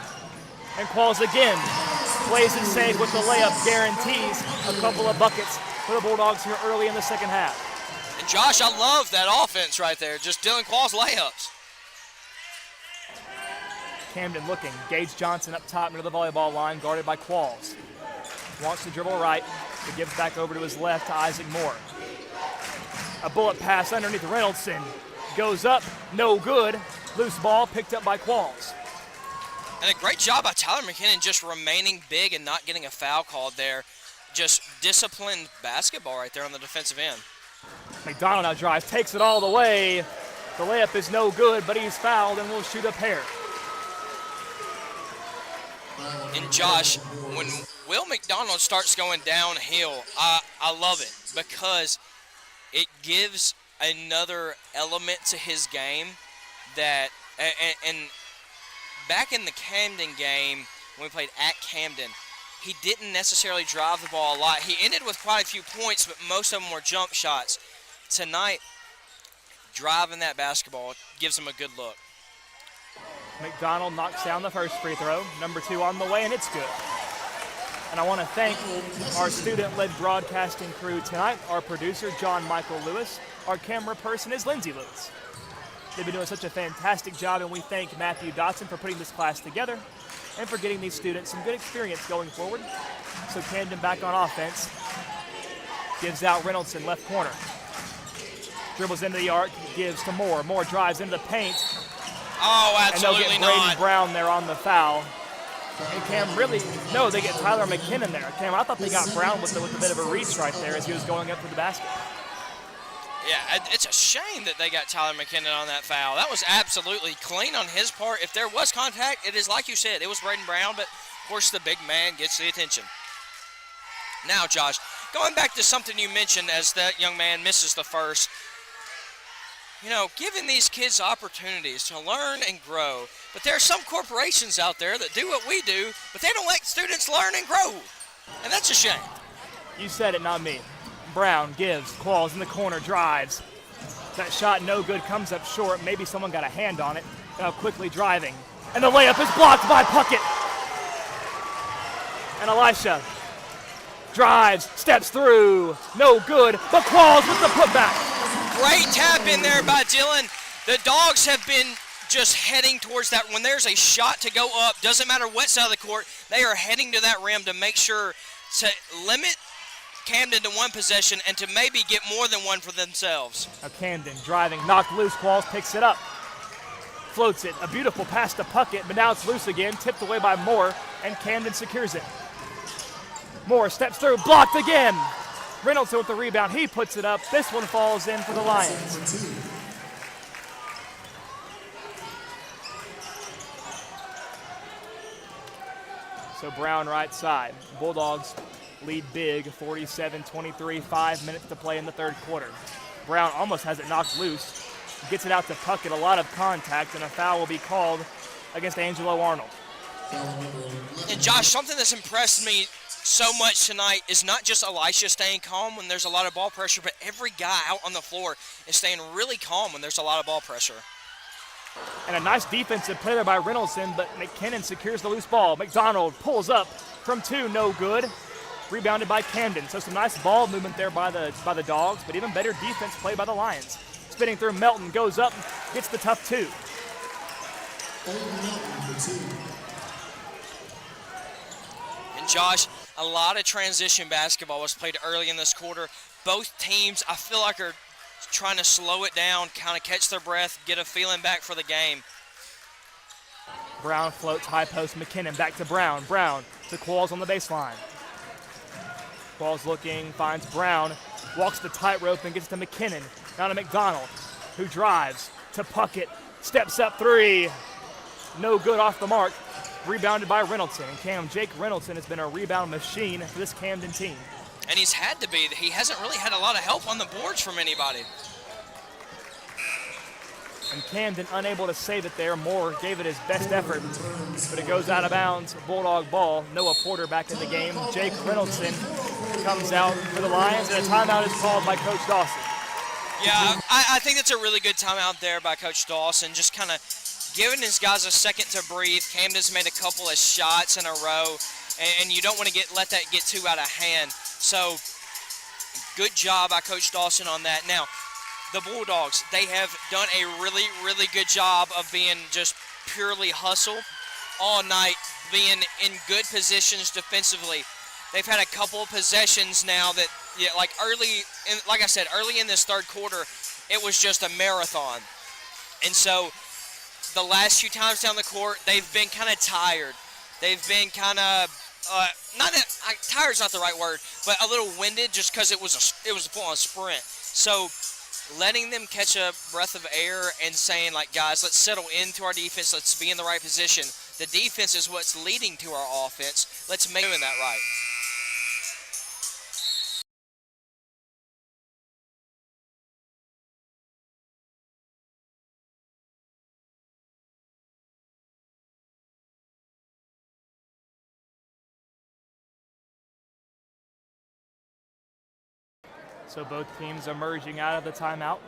And Qualls again. Plays it safe with the layup. Guarantees a couple of buckets for the Bulldogs here early in the second half. And Josh, I love that offense right there. Just Dylan Qualls layups. Camden looking. Gage Johnson up top near the volleyball line, guarded by Qualls. Wants to dribble right. He gives back over to his left to Isaac Moore. A bullet pass underneath Reynoldson. Goes up, no good. Loose ball picked up by Qualls. And a great job by Tyler McKinnon just remaining big and not getting a foul called there. Just disciplined basketball right there on the defensive end. McDonald now drives, takes it all the way. The layup is no good, but he's fouled and will shoot a pair. And Josh, when Will McDonald starts going downhill, I love it because it gives another element to his game that, and back in the Camden game, when we played at Camden, he didn't necessarily drive the ball a lot. He ended with quite a few points, but most of them were jump shots. Tonight, driving that basketball gives him a good look. McDonald knocks down the first free throw. Number 2 on the way, and it's good. And I want to thank our student-led broadcasting crew tonight, our producer, John Michael Lewis. Our camera person is Lindsay Lewis. They've been doing such a fantastic job, and we thank Matthew Dotson for putting this class together and for getting these students some good experience going forward. So Camden back on offense. Gives out Reynoldson, left corner. Dribbles into the arc, gives to Moore. Moore drives into the paint. Oh, absolutely and they'll get not. Braden Brown there on the foul. And Cam really, no, they get Tyler McKinnon there. Cam, I thought they got Brown with a bit of a reach right there as he was going up to the basket. Yeah, it's a shame that they got Tyler McKinnon on that foul. That was absolutely clean on his part. If there was contact, it is like you said, it was Braden Brown, but of course the big man gets the attention. Now, Josh, going back to something you mentioned as that young man misses the first, you know, giving these kids opportunities to learn and grow. But there are some corporations out there that do what we do, but they don't let students learn and grow. And that's a shame. You said it, not me. Brown gives, Qualls in the corner, drives. That shot no good, comes up short. Maybe someone got a hand on it. Now quickly driving. And the layup is blocked by Puckett. And Elisha drives, steps through. No good, but Qualls with the putback. Great tap in there by Dylan. The Dogs have been just heading towards that. When there's a shot to go up, doesn't matter what side of the court, they are heading to that rim to make sure to limit Camden to one possession and to maybe get more than one for themselves. Now Camden driving, knocked loose, Qualls picks it up. Floats it, a beautiful pass to Puckett, but now it's loose again, tipped away by Moore, and Camden secures it. Moore steps through, blocked again. Reynoldson with the rebound, he puts it up. This one falls in for the Lions. So Brown right side. Bulldogs lead big, 47-23, 5 minutes to play in the third quarter. Brown almost has it knocked loose, gets it out to Puckett, a lot of contact, and a foul will be called against Angelo Arnold. And Josh, something that's impressed me so much tonight is not just Elisha staying calm when there's a lot of ball pressure, but every guy out on the floor is staying really calm when there's a lot of ball pressure. And a nice defensive play there by Reynoldson, but McKinnon secures the loose ball. McDonald pulls up from 2, no good. Rebounded by Camden. So some nice ball movement there by the Dogs, but even better defense played by the Lions. Spinning through Melton, goes up, gets the tough 2. And Josh, a lot of transition basketball was played early in this quarter. Both teams, I feel like, are trying to slow it down, kind of catch their breath, get a feeling back for the game. Brown floats high post. McKinnon back to Brown. Brown to Qualls on the baseline. Qualls looking, finds Brown, walks the tightrope and gets to McKinnon. Now to McDonald, who drives to Puckett, steps up 3. No good off the mark. Rebounded by Reynoldson. And Jake Reynoldson has been a rebound machine for this Camden team. And he's had to be. He hasn't really had a lot of help on the boards from anybody. And Camden unable to save it there. Moore gave it his best effort, but it goes out of bounds. Bulldog ball. Noah Porter back in the game. Jake Reynoldson comes out for the Lions, and a timeout is called by Coach Dawson. Yeah, I think that's a really good timeout there by Coach Dawson, just kind of giving his guys a second to breathe. Camden's made a couple of shots in a row, and you don't want to let that get too out of hand. So good job by Coach Dawson on that. Now, the Bulldogs, they have done a really, really good job of being just purely hustle all night, being in good positions defensively. They've had a couple of possessions now that, yeah, like I said, early in this third quarter, it was just a marathon. And so the last few times down the court, they've been kind of tired. They've been kind of, tired's not the right word, but a little winded just because it was a full-on sprint. So letting them catch a breath of air and saying, like, guys, let's settle into our defense. Let's be in the right position. The defense is what's leading to our offense. Let's make that right. So both teams emerging out of the timeout.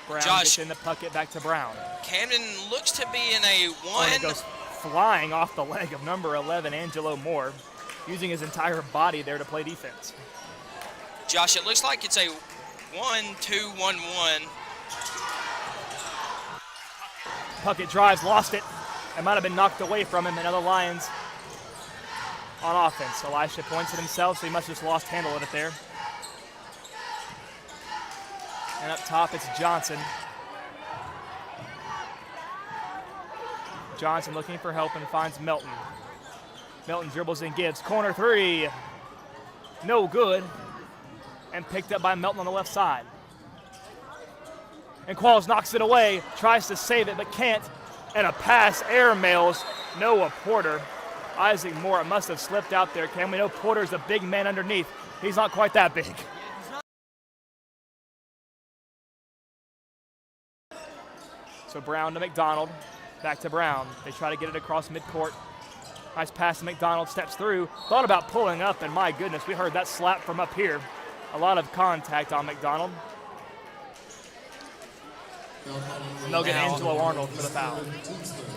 Brown Josh, gets in the Puckett, back to Brown. Camden looks to be in a And it goes flying off the leg of number 11, Angelo Moore, using his entire body there to play defense. Josh, it looks like it's a 1-2-1-1. Puckett drives, lost it. It might have been knocked away from him, and other Lions on offense. Elisha points at himself, so he must have just lost handle of it there. And up top, it's Johnson. Johnson looking for help and finds Melton. Melton dribbles and gives. Corner 3. No good. And picked up by Melton on the left side. And Qualls knocks it away, tries to save it, but can't. And a pass airmails Noah Porter. Isaac Moore must have slipped out there. Cam, we know Porter's a big man underneath. He's not quite that big. So Brown to McDonald, back to Brown. They try to get it across midcourt. Nice pass to McDonald, steps through. Thought about pulling up, and my goodness, we heard that slap from up here. A lot of contact on McDonald. And they'll get Angelo Arnold for the foul.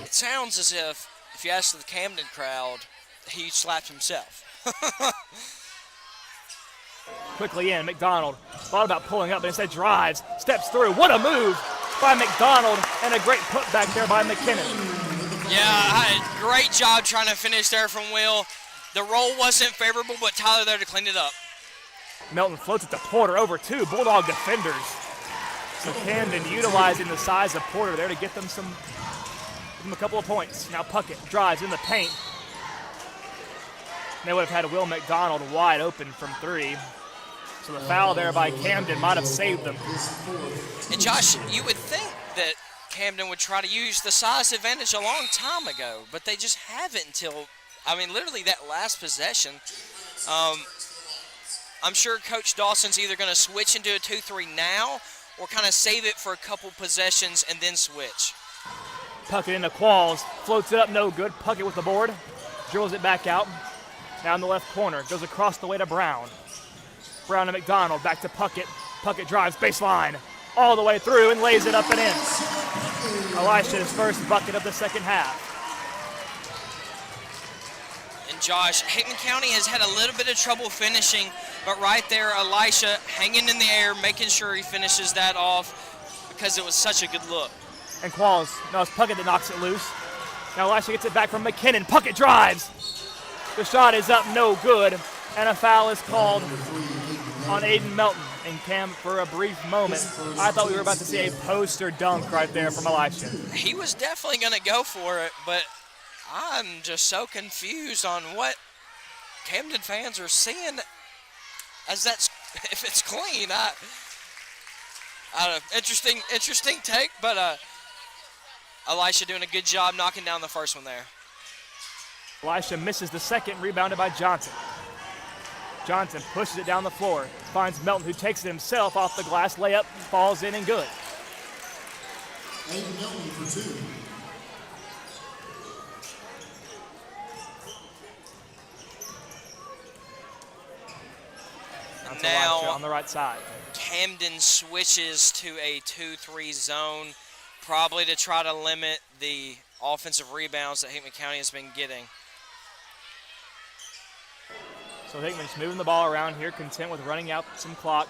It sounds as if you ask the Camden crowd, he slapped himself. Quickly in, McDonald. Thought about pulling up, but instead drives, steps through. What a move by McDonald, and a great putback there by McKinnon. Yeah, great job trying to finish there from Will. The roll wasn't favorable, but Tyler there to clean it up. Melton floats it to Porter, over 2 Bulldog defenders. So Camden utilizing the size of Porter there to get them a couple of points. Now Puckett drives in the paint. They would have had Will McDonald wide open from 3. So the foul there by Camden might have saved them. And Josh, you would think that Camden would try to use the size advantage a long time ago, but they just haven't until, literally that last possession. I'm sure Coach Dawson's either going to switch into a 2-3 now or kind of save it for a couple possessions and then switch. Puckett into Qualls, floats it up, no good. Puckett with the board. dribbles it back out. Now in the left corner, goes across the way to Brown. Brown to McDonald, back to Puckett. Puckett drives baseline, all the way through and lays it up and in. Elisha's first bucket of the second half. And Josh, Hickman County has had a little bit of trouble finishing, but right there, Elisha hanging in the air, making sure he finishes that off because it was such a good look. And Qualls, no, it's Puckett that knocks it loose. Now Elisha gets it back from McKinnon. Puckett drives. The shot is up, no good, and a foul is called on Aiden Melton. And Cam, for a brief moment, I thought we were about to see a poster dunk right there from Elisha. He was definitely going to go for it, but I'm just so confused on what Camden fans are seeing as that's if it's clean. I don't know, interesting take, but Elisha doing a good job knocking down the first one there. Elisha misses the second, rebounded by Johnson. Johnson pushes it down the floor, finds Melton, who takes it himself off the glass, layup, falls in and good. Aiden Melton for 2. That's now Elisha on the right side. Camden switches to a 2-3 zone, probably to try to limit the offensive rebounds that Hickman County has been getting. So Hickman's moving the ball around here, content with running out some clock.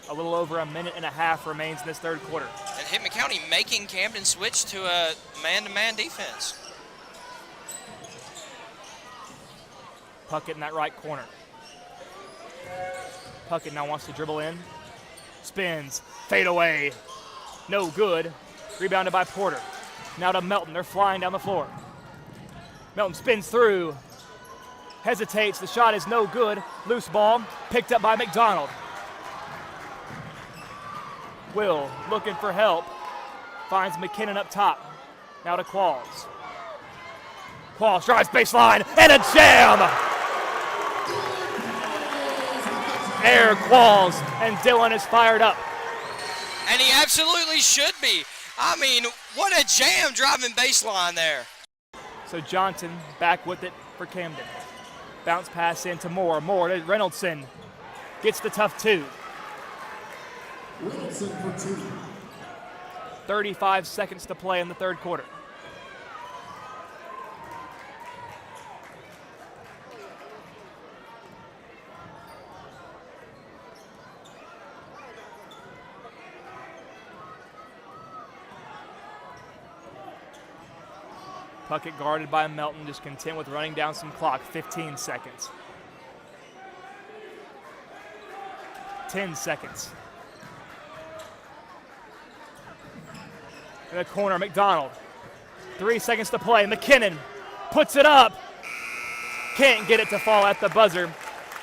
A little over a minute and a half remains in this third quarter. And Hickman County making Camden switch to a man-to-man defense. Puckett in that right corner. Puckett now wants to dribble in. Spins, fade away, no good. Rebounded by Porter. Now to Melton, they're flying down the floor. Melton spins through, hesitates, the shot is no good. Loose ball, picked up by McDonald. Will looking for help, finds McKinnon up top. Now to Qualls. Qualls drives baseline, and a jam! Air Qualls, and Dylan is fired up. And he absolutely should be. I mean, what a jam driving baseline there. So Johnson back with it for Camden. Bounce pass into Moore. Moore to Reynoldson. Gets the tough two. Reynoldson for 2. 35 seconds to play in the third quarter. Puckett guarded by Melton, just content with running down some clock. 15 seconds. 10 seconds. In the corner, McDonald. 3 seconds to play. McKinnon puts it up. Can't get it to fall at the buzzer,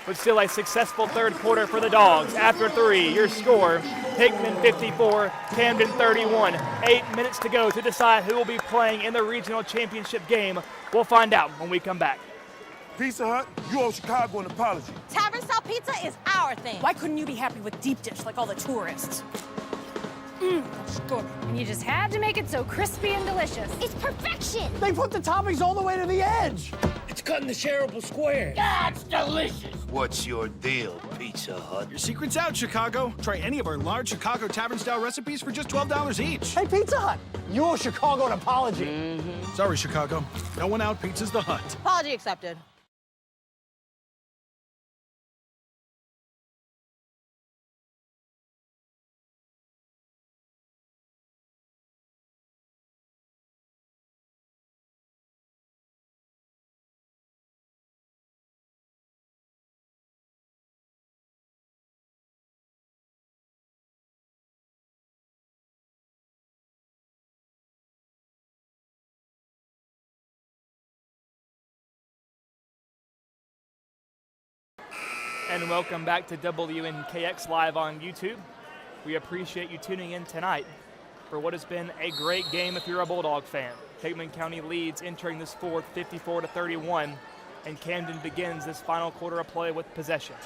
but still a successful third quarter for the Dogs. After 3, your score, Hickman 54, Camden 31. 8 minutes to go to decide who will be playing in the regional championship game. We'll find out when we come back. Pizza Hut, you owe Chicago an apology. Tavern style pizza is our thing. Why couldn't you be happy with deep dish like all the tourists? That's good. And you just had to make it so crispy and delicious. It's perfection. They put the toppings all the way to the edge. It's cut in the shareable square. That's delicious. What's your deal, Pizza Hut? Your secret's out, Chicago. Try any of our large Chicago tavern-style recipes for just $12 each. Hey, Pizza Hut, you owe Chicago an apology. Sorry, Chicago. No one out pizza's the Hut. Apology accepted. And welcome back to WNKX Live on YouTube. We appreciate you tuning in tonight for what has been a great game if you're a Bulldog fan. Hickman County leads entering this fourth 54-31, and Camden begins this final quarter of play with possession.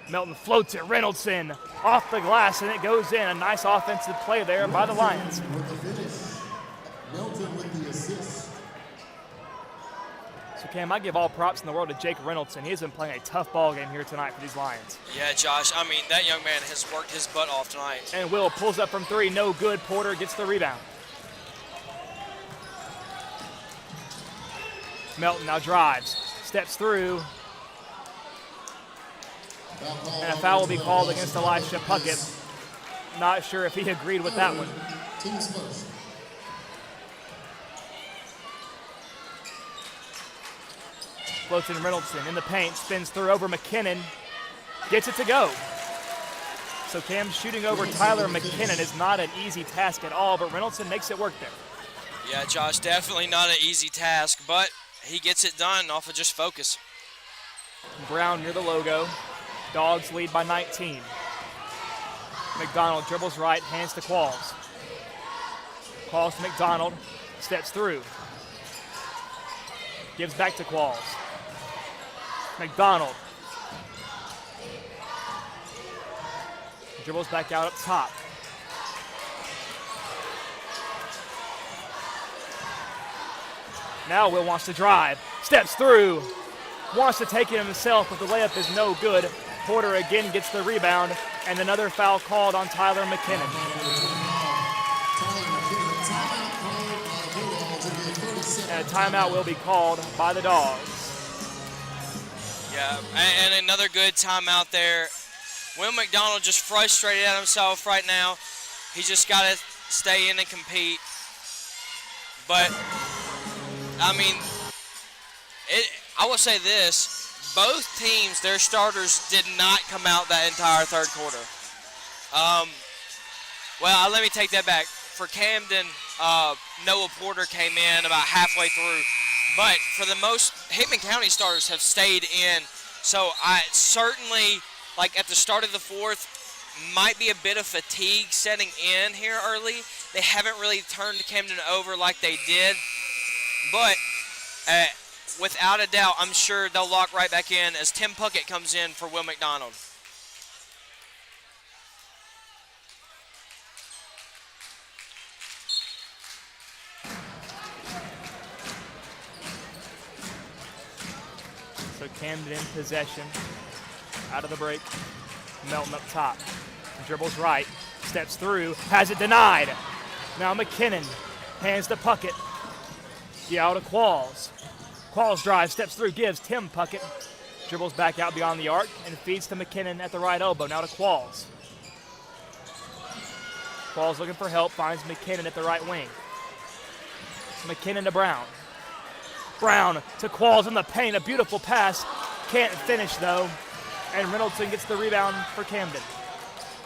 Melton floats it, Reynoldson off the glass, and it goes in. A nice offensive play there by the Lions. With the finish. Melton with the assist. Cam, I give all props in the world to Jake Reynoldson. He's been playing a tough ball game here tonight for these Lions. Yeah, Josh, I mean, that young man has worked his butt off tonight. And Will pulls up from three, no good. Porter gets the rebound. Melton now drives, steps through, and a foul will be called against Elisha Puckett. Not sure if he agreed with that one. Floats in Reynoldson in the paint, spins through over McKinnon, gets it to go. So Cam shooting over Tyler McKinnon is not an easy task at all, but Reynoldson makes it work there. Yeah, Josh, definitely not an easy task, but he gets it done off of just focus. Brown near the logo. Dogs lead by 19. McDonald dribbles right, hands to Qualls. Qualls to McDonald, steps through. Gives back to Qualls. McDonald. Dribbles back out up top. Now Will wants to drive. Steps through. Wants to take it himself, but the layup is no good. Porter again gets the rebound, and another foul called on Tyler McKinnon. And a timeout will be called by the Dogs. Yeah, and another good timeout there. Will McDonald just frustrated at himself right now. He just got to stay in and compete. But, I mean, I will say this. Both teams, their starters did not come out that entire third quarter. Well, let me take that back. For Camden, Noah Porter came in about halfway through. But for the most, Hickman County starters have stayed in. So I certainly, like at the start of the fourth, might be a bit of fatigue setting in here early. They haven't really turned Camden over like they did. But without a doubt, I'm sure they'll lock right back in as Tim Puckett comes in for Will McDonald. So Camden in possession, out of the break. Melton up top, dribbles right, steps through, has it denied. Now McKinnon hands to Puckett. Yeah, to Qualls. Qualls drives, steps through, gives Tim Puckett. Dribbles back out beyond the arc and feeds to McKinnon at the right elbow. Now to Qualls. Qualls looking for help, finds McKinnon at the right wing. McKinnon to Brown. Brown to Qualls in the paint, a beautiful pass. Can't finish though. And Reynoldson gets the rebound for Camden.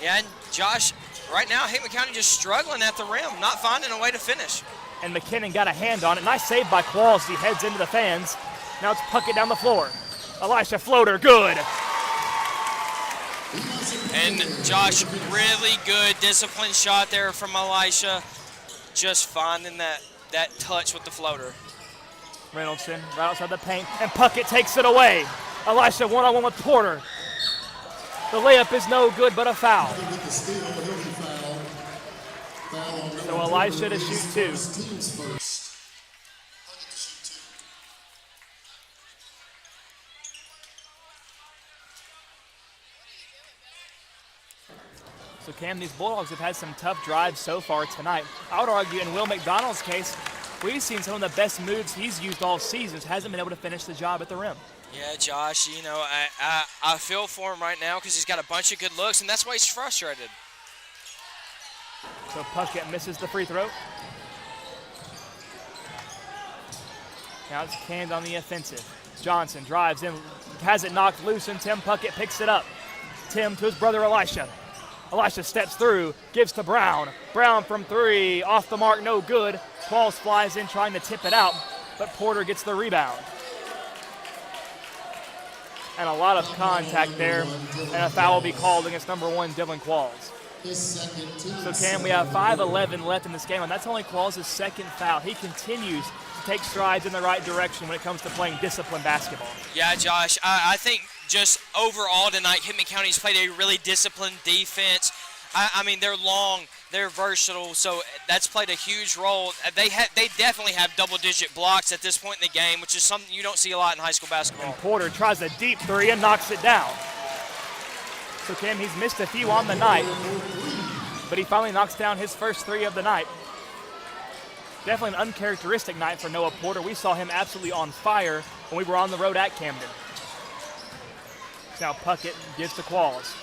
Yeah, and Josh, right now Hickman County just struggling at the rim, not finding a way to finish. And McKinnon got a hand on it. Nice save by Qualls as he heads into the fans. Now it's Puckett down the floor. Elisha floater, good. And Josh, really good disciplined shot there from Elisha. Just finding that touch with the floater. Reynoldson right outside the paint, and Puckett takes it away. Elisha one-on-one with Porter. The layup is no good, but a foul. So Elisha to shoot two. So Cam, these Bulldogs have had some tough drives so far tonight. I would argue in Will McDonald's case, we've seen some of the best moves he's used all season. Hasn't been able to finish the job at the rim. Yeah, Josh, you know, I feel for him right now because he's got a bunch of good looks, and that's why he's frustrated. So Puckett misses the free throw. Now it's Camden on the offensive. Johnson drives in, has it knocked loose, and Tim Puckett picks it up. Tim to his brother Elisha. Elisha steps through, gives to Brown. Brown from three, off the mark, no good. Qualls flies in trying to tip it out, but Porter gets the rebound. And a lot of contact there, and a foul will be called against number 1, Dylan Qualls. So Cam, we have 5:11 left in this game, and that's only Qualls' second foul. He continues to take strides in the right direction when it comes to playing disciplined basketball. Yeah, Josh, I think just overall tonight, Hickman County's played a really disciplined defense. I mean, they're long. They're versatile, so that's played a huge role. They definitely have double-digit blocks at this point in the game, which is something you don't see a lot in high school basketball. And Porter tries a deep three and knocks it down. So Cam, he's missed a few on the night, but he finally knocks down his first three of the night. Definitely an uncharacteristic night for Noah Porter. We saw him absolutely on fire when we were on the road at Camden. Now Puckett gives to Qualls.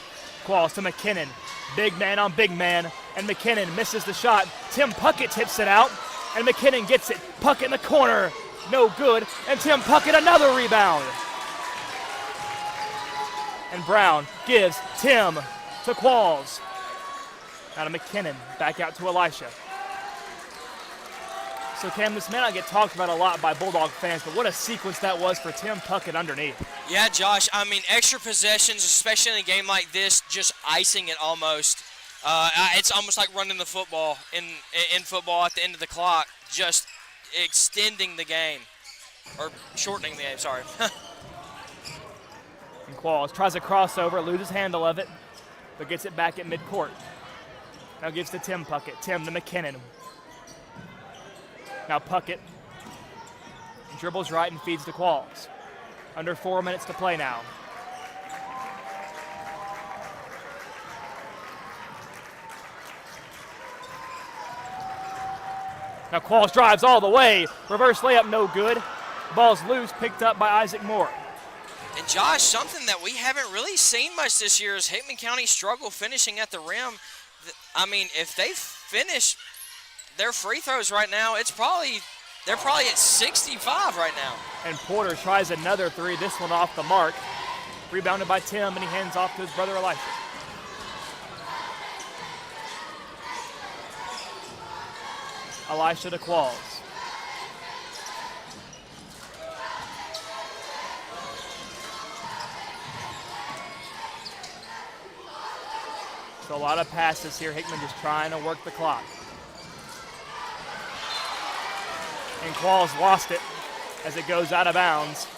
Qualls to McKinnon. Big man on big man, and McKinnon misses the shot. Tim Puckett tips it out, and McKinnon gets it. Puckett in the corner, no good, and Tim Puckett another rebound. And Brown gives Tim to Qualls. Now to McKinnon, back out to Elisha. So Cam, this may not get talked about a lot by Bulldog fans, but what a sequence that was for Tim Puckett underneath. Yeah, Josh, I mean, extra possessions, especially in a game like this, just icing it almost. It's almost like running the football in football at the end of the clock, just extending the game, or shortening the game, sorry. And Qualls tries a crossover, loses handle of it, but gets it back at midcourt. Now gives to Tim Puckett. Tim to McKinnon. Now Puckett dribbles right and feeds to Qualls. Under 4 minutes to play now. Now Qualls drives all the way. Reverse layup, no good. Ball's loose, picked up by Isaac Moore. And Josh, something that we haven't really seen much this year is Hickman County struggle finishing at the rim. I mean, if they finish their free throws right now, they're probably at 65 right now. And Porter tries another three, this one off the mark. Rebounded by Tim, and he hands off to his brother Elisha. Elisha to Qualls. So a lot of passes here. Hickman just trying to work the clock. And Qualls lost it as it goes out of bounds.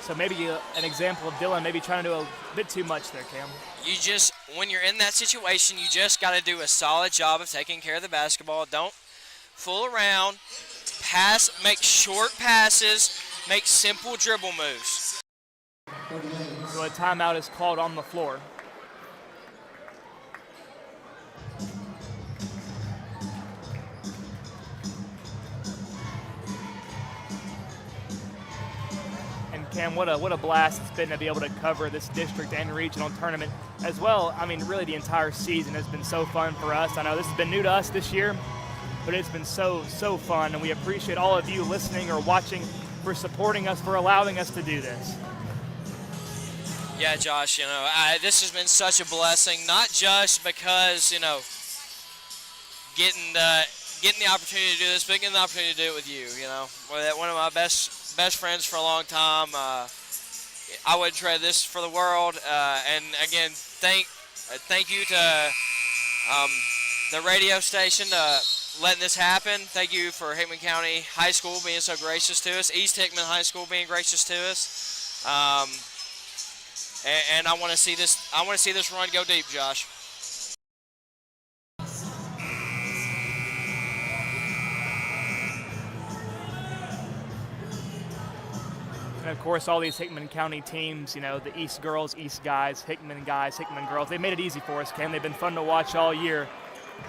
So maybe an example of Dylan maybe trying to do a bit too much there, Cam. When you're in that situation, you just got to do a solid job of taking care of the basketball. Don't fool around. Pass, make short passes, make simple dribble moves. So a timeout is called on the floor. Cam, what a blast it's been to be able to cover this district and regional tournament as well. I mean, really the entire season has been so fun for us. I know this has been new to us this year, but it's been so fun, and we appreciate all of you listening or watching for supporting us, for allowing us to do this. Yeah, Josh, this has been such a blessing, not just because, getting the opportunity to do this, but getting the opportunity to do it with you, One of my best friends for a long time. I wouldn't trade this for the world. And again, thank you to the radio station letting this happen. Thank you for Hickman County High School being so gracious to us. East Hickman High School being gracious to us. And I want to see this. I want to see this run go deep, Josh. And of course, all these Hickman County teams, the East girls, East guys, Hickman girls, they made it easy for us, Cam. They've been fun to watch all year.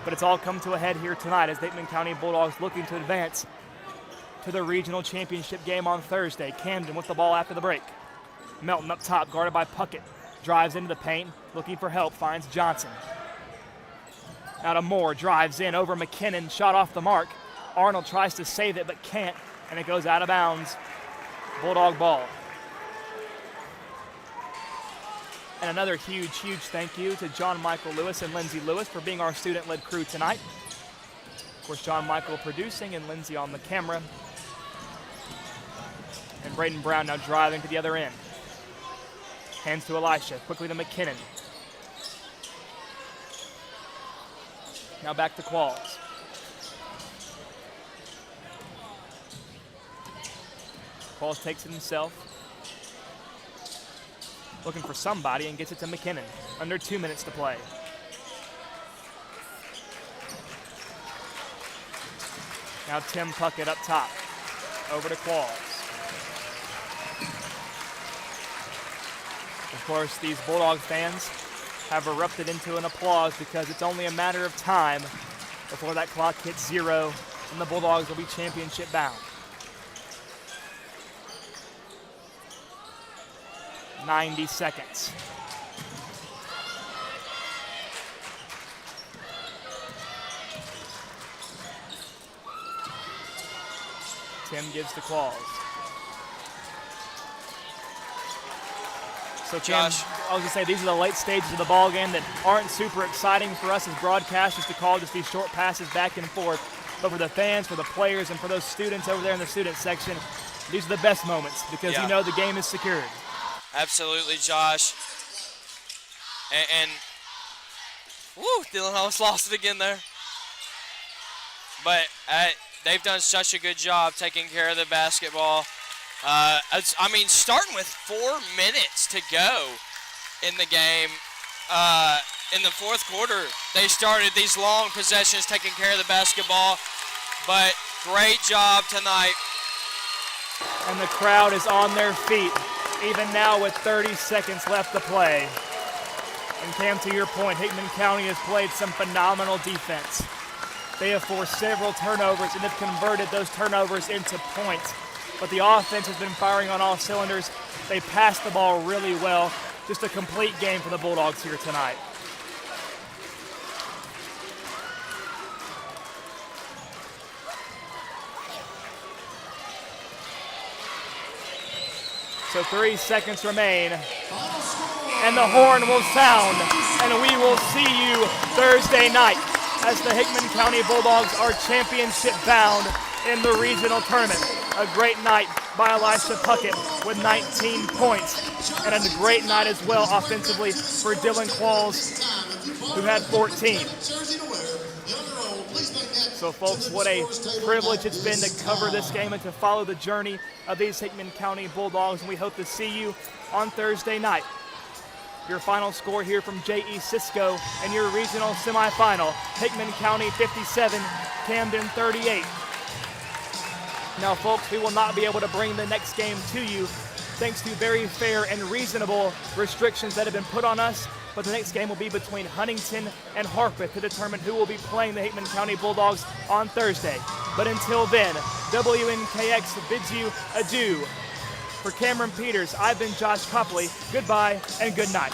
But it's all come to a head here tonight as the Hickman County Bulldogs looking to advance to the regional championship game on Thursday. Camden with the ball after the break. Melton up top, guarded by Puckett. Drives into the paint, looking for help, finds Johnson. Now to Moore, drives in over McKinnon, shot off the mark. Arnold tries to save it but can't, and it goes out of bounds. Bulldog ball. And another huge thank you to John Michael Lewis and Lindsay Lewis for being our student-led crew tonight. Of course, John Michael producing and Lindsay on the camera. And Braden Brown now driving to the other end. Hands to Elisha, quickly to McKinnon. Now back to Qualls. Qualls takes it himself. Looking for somebody and gets it to McKinnon. Under 2 minutes to play. Now Tim Puckett up top. Over to Qualls. Of course, these Bulldog fans have erupted into an applause because it's only a matter of time before that clock hits 0 and the Bulldogs will be championship bound. 90 seconds. Tim gives to Qualls. So Tim, Josh. I was gonna say these are the late stages of the ball game that aren't super exciting for us as broadcasters to call just these short passes back and forth. But for the fans, for the players, and for those students over there in the student section, these are the best moments because you know the game is secured. Absolutely, Josh. And woo, Dylan almost lost it again there. But they've done such a good job taking care of the basketball. I mean, starting with 4 minutes to go in the game, in the fourth quarter, they started these long possessions taking care of the basketball. But great job tonight. And the crowd is on their feet, even now with 30 seconds left to play. And Cam, to your point, Hickman County has played some phenomenal defense. They have forced several turnovers and have converted those turnovers into points. But the offense has been firing on all cylinders. They passed the ball really well. Just a complete game for the Bulldogs here tonight. So 3 seconds remain. And the horn will sound. And we will see you Thursday night as the Hickman County Bulldogs are championship bound in the regional tournament. A great night by Elisha Puckett with 19 points. And a great night as well offensively for Dylan Qualls, who had 14. So folks, what a privilege it's been to cover this game and to follow the journey of these Hickman County Bulldogs. And we hope to see you on Thursday night. Your final score here from J.E. Cisco and your regional semifinal, Hickman County 57, Camden 38. Now, folks, we will not be able to bring the next game to you thanks to very fair and reasonable restrictions that have been put on us. But the next game will be between Huntington and Harpeth to determine who will be playing the Hickman County Bulldogs on Thursday. But until then, WNKX bids you adieu. For Cameron Peters, I've been Josh Copley. Goodbye and good night.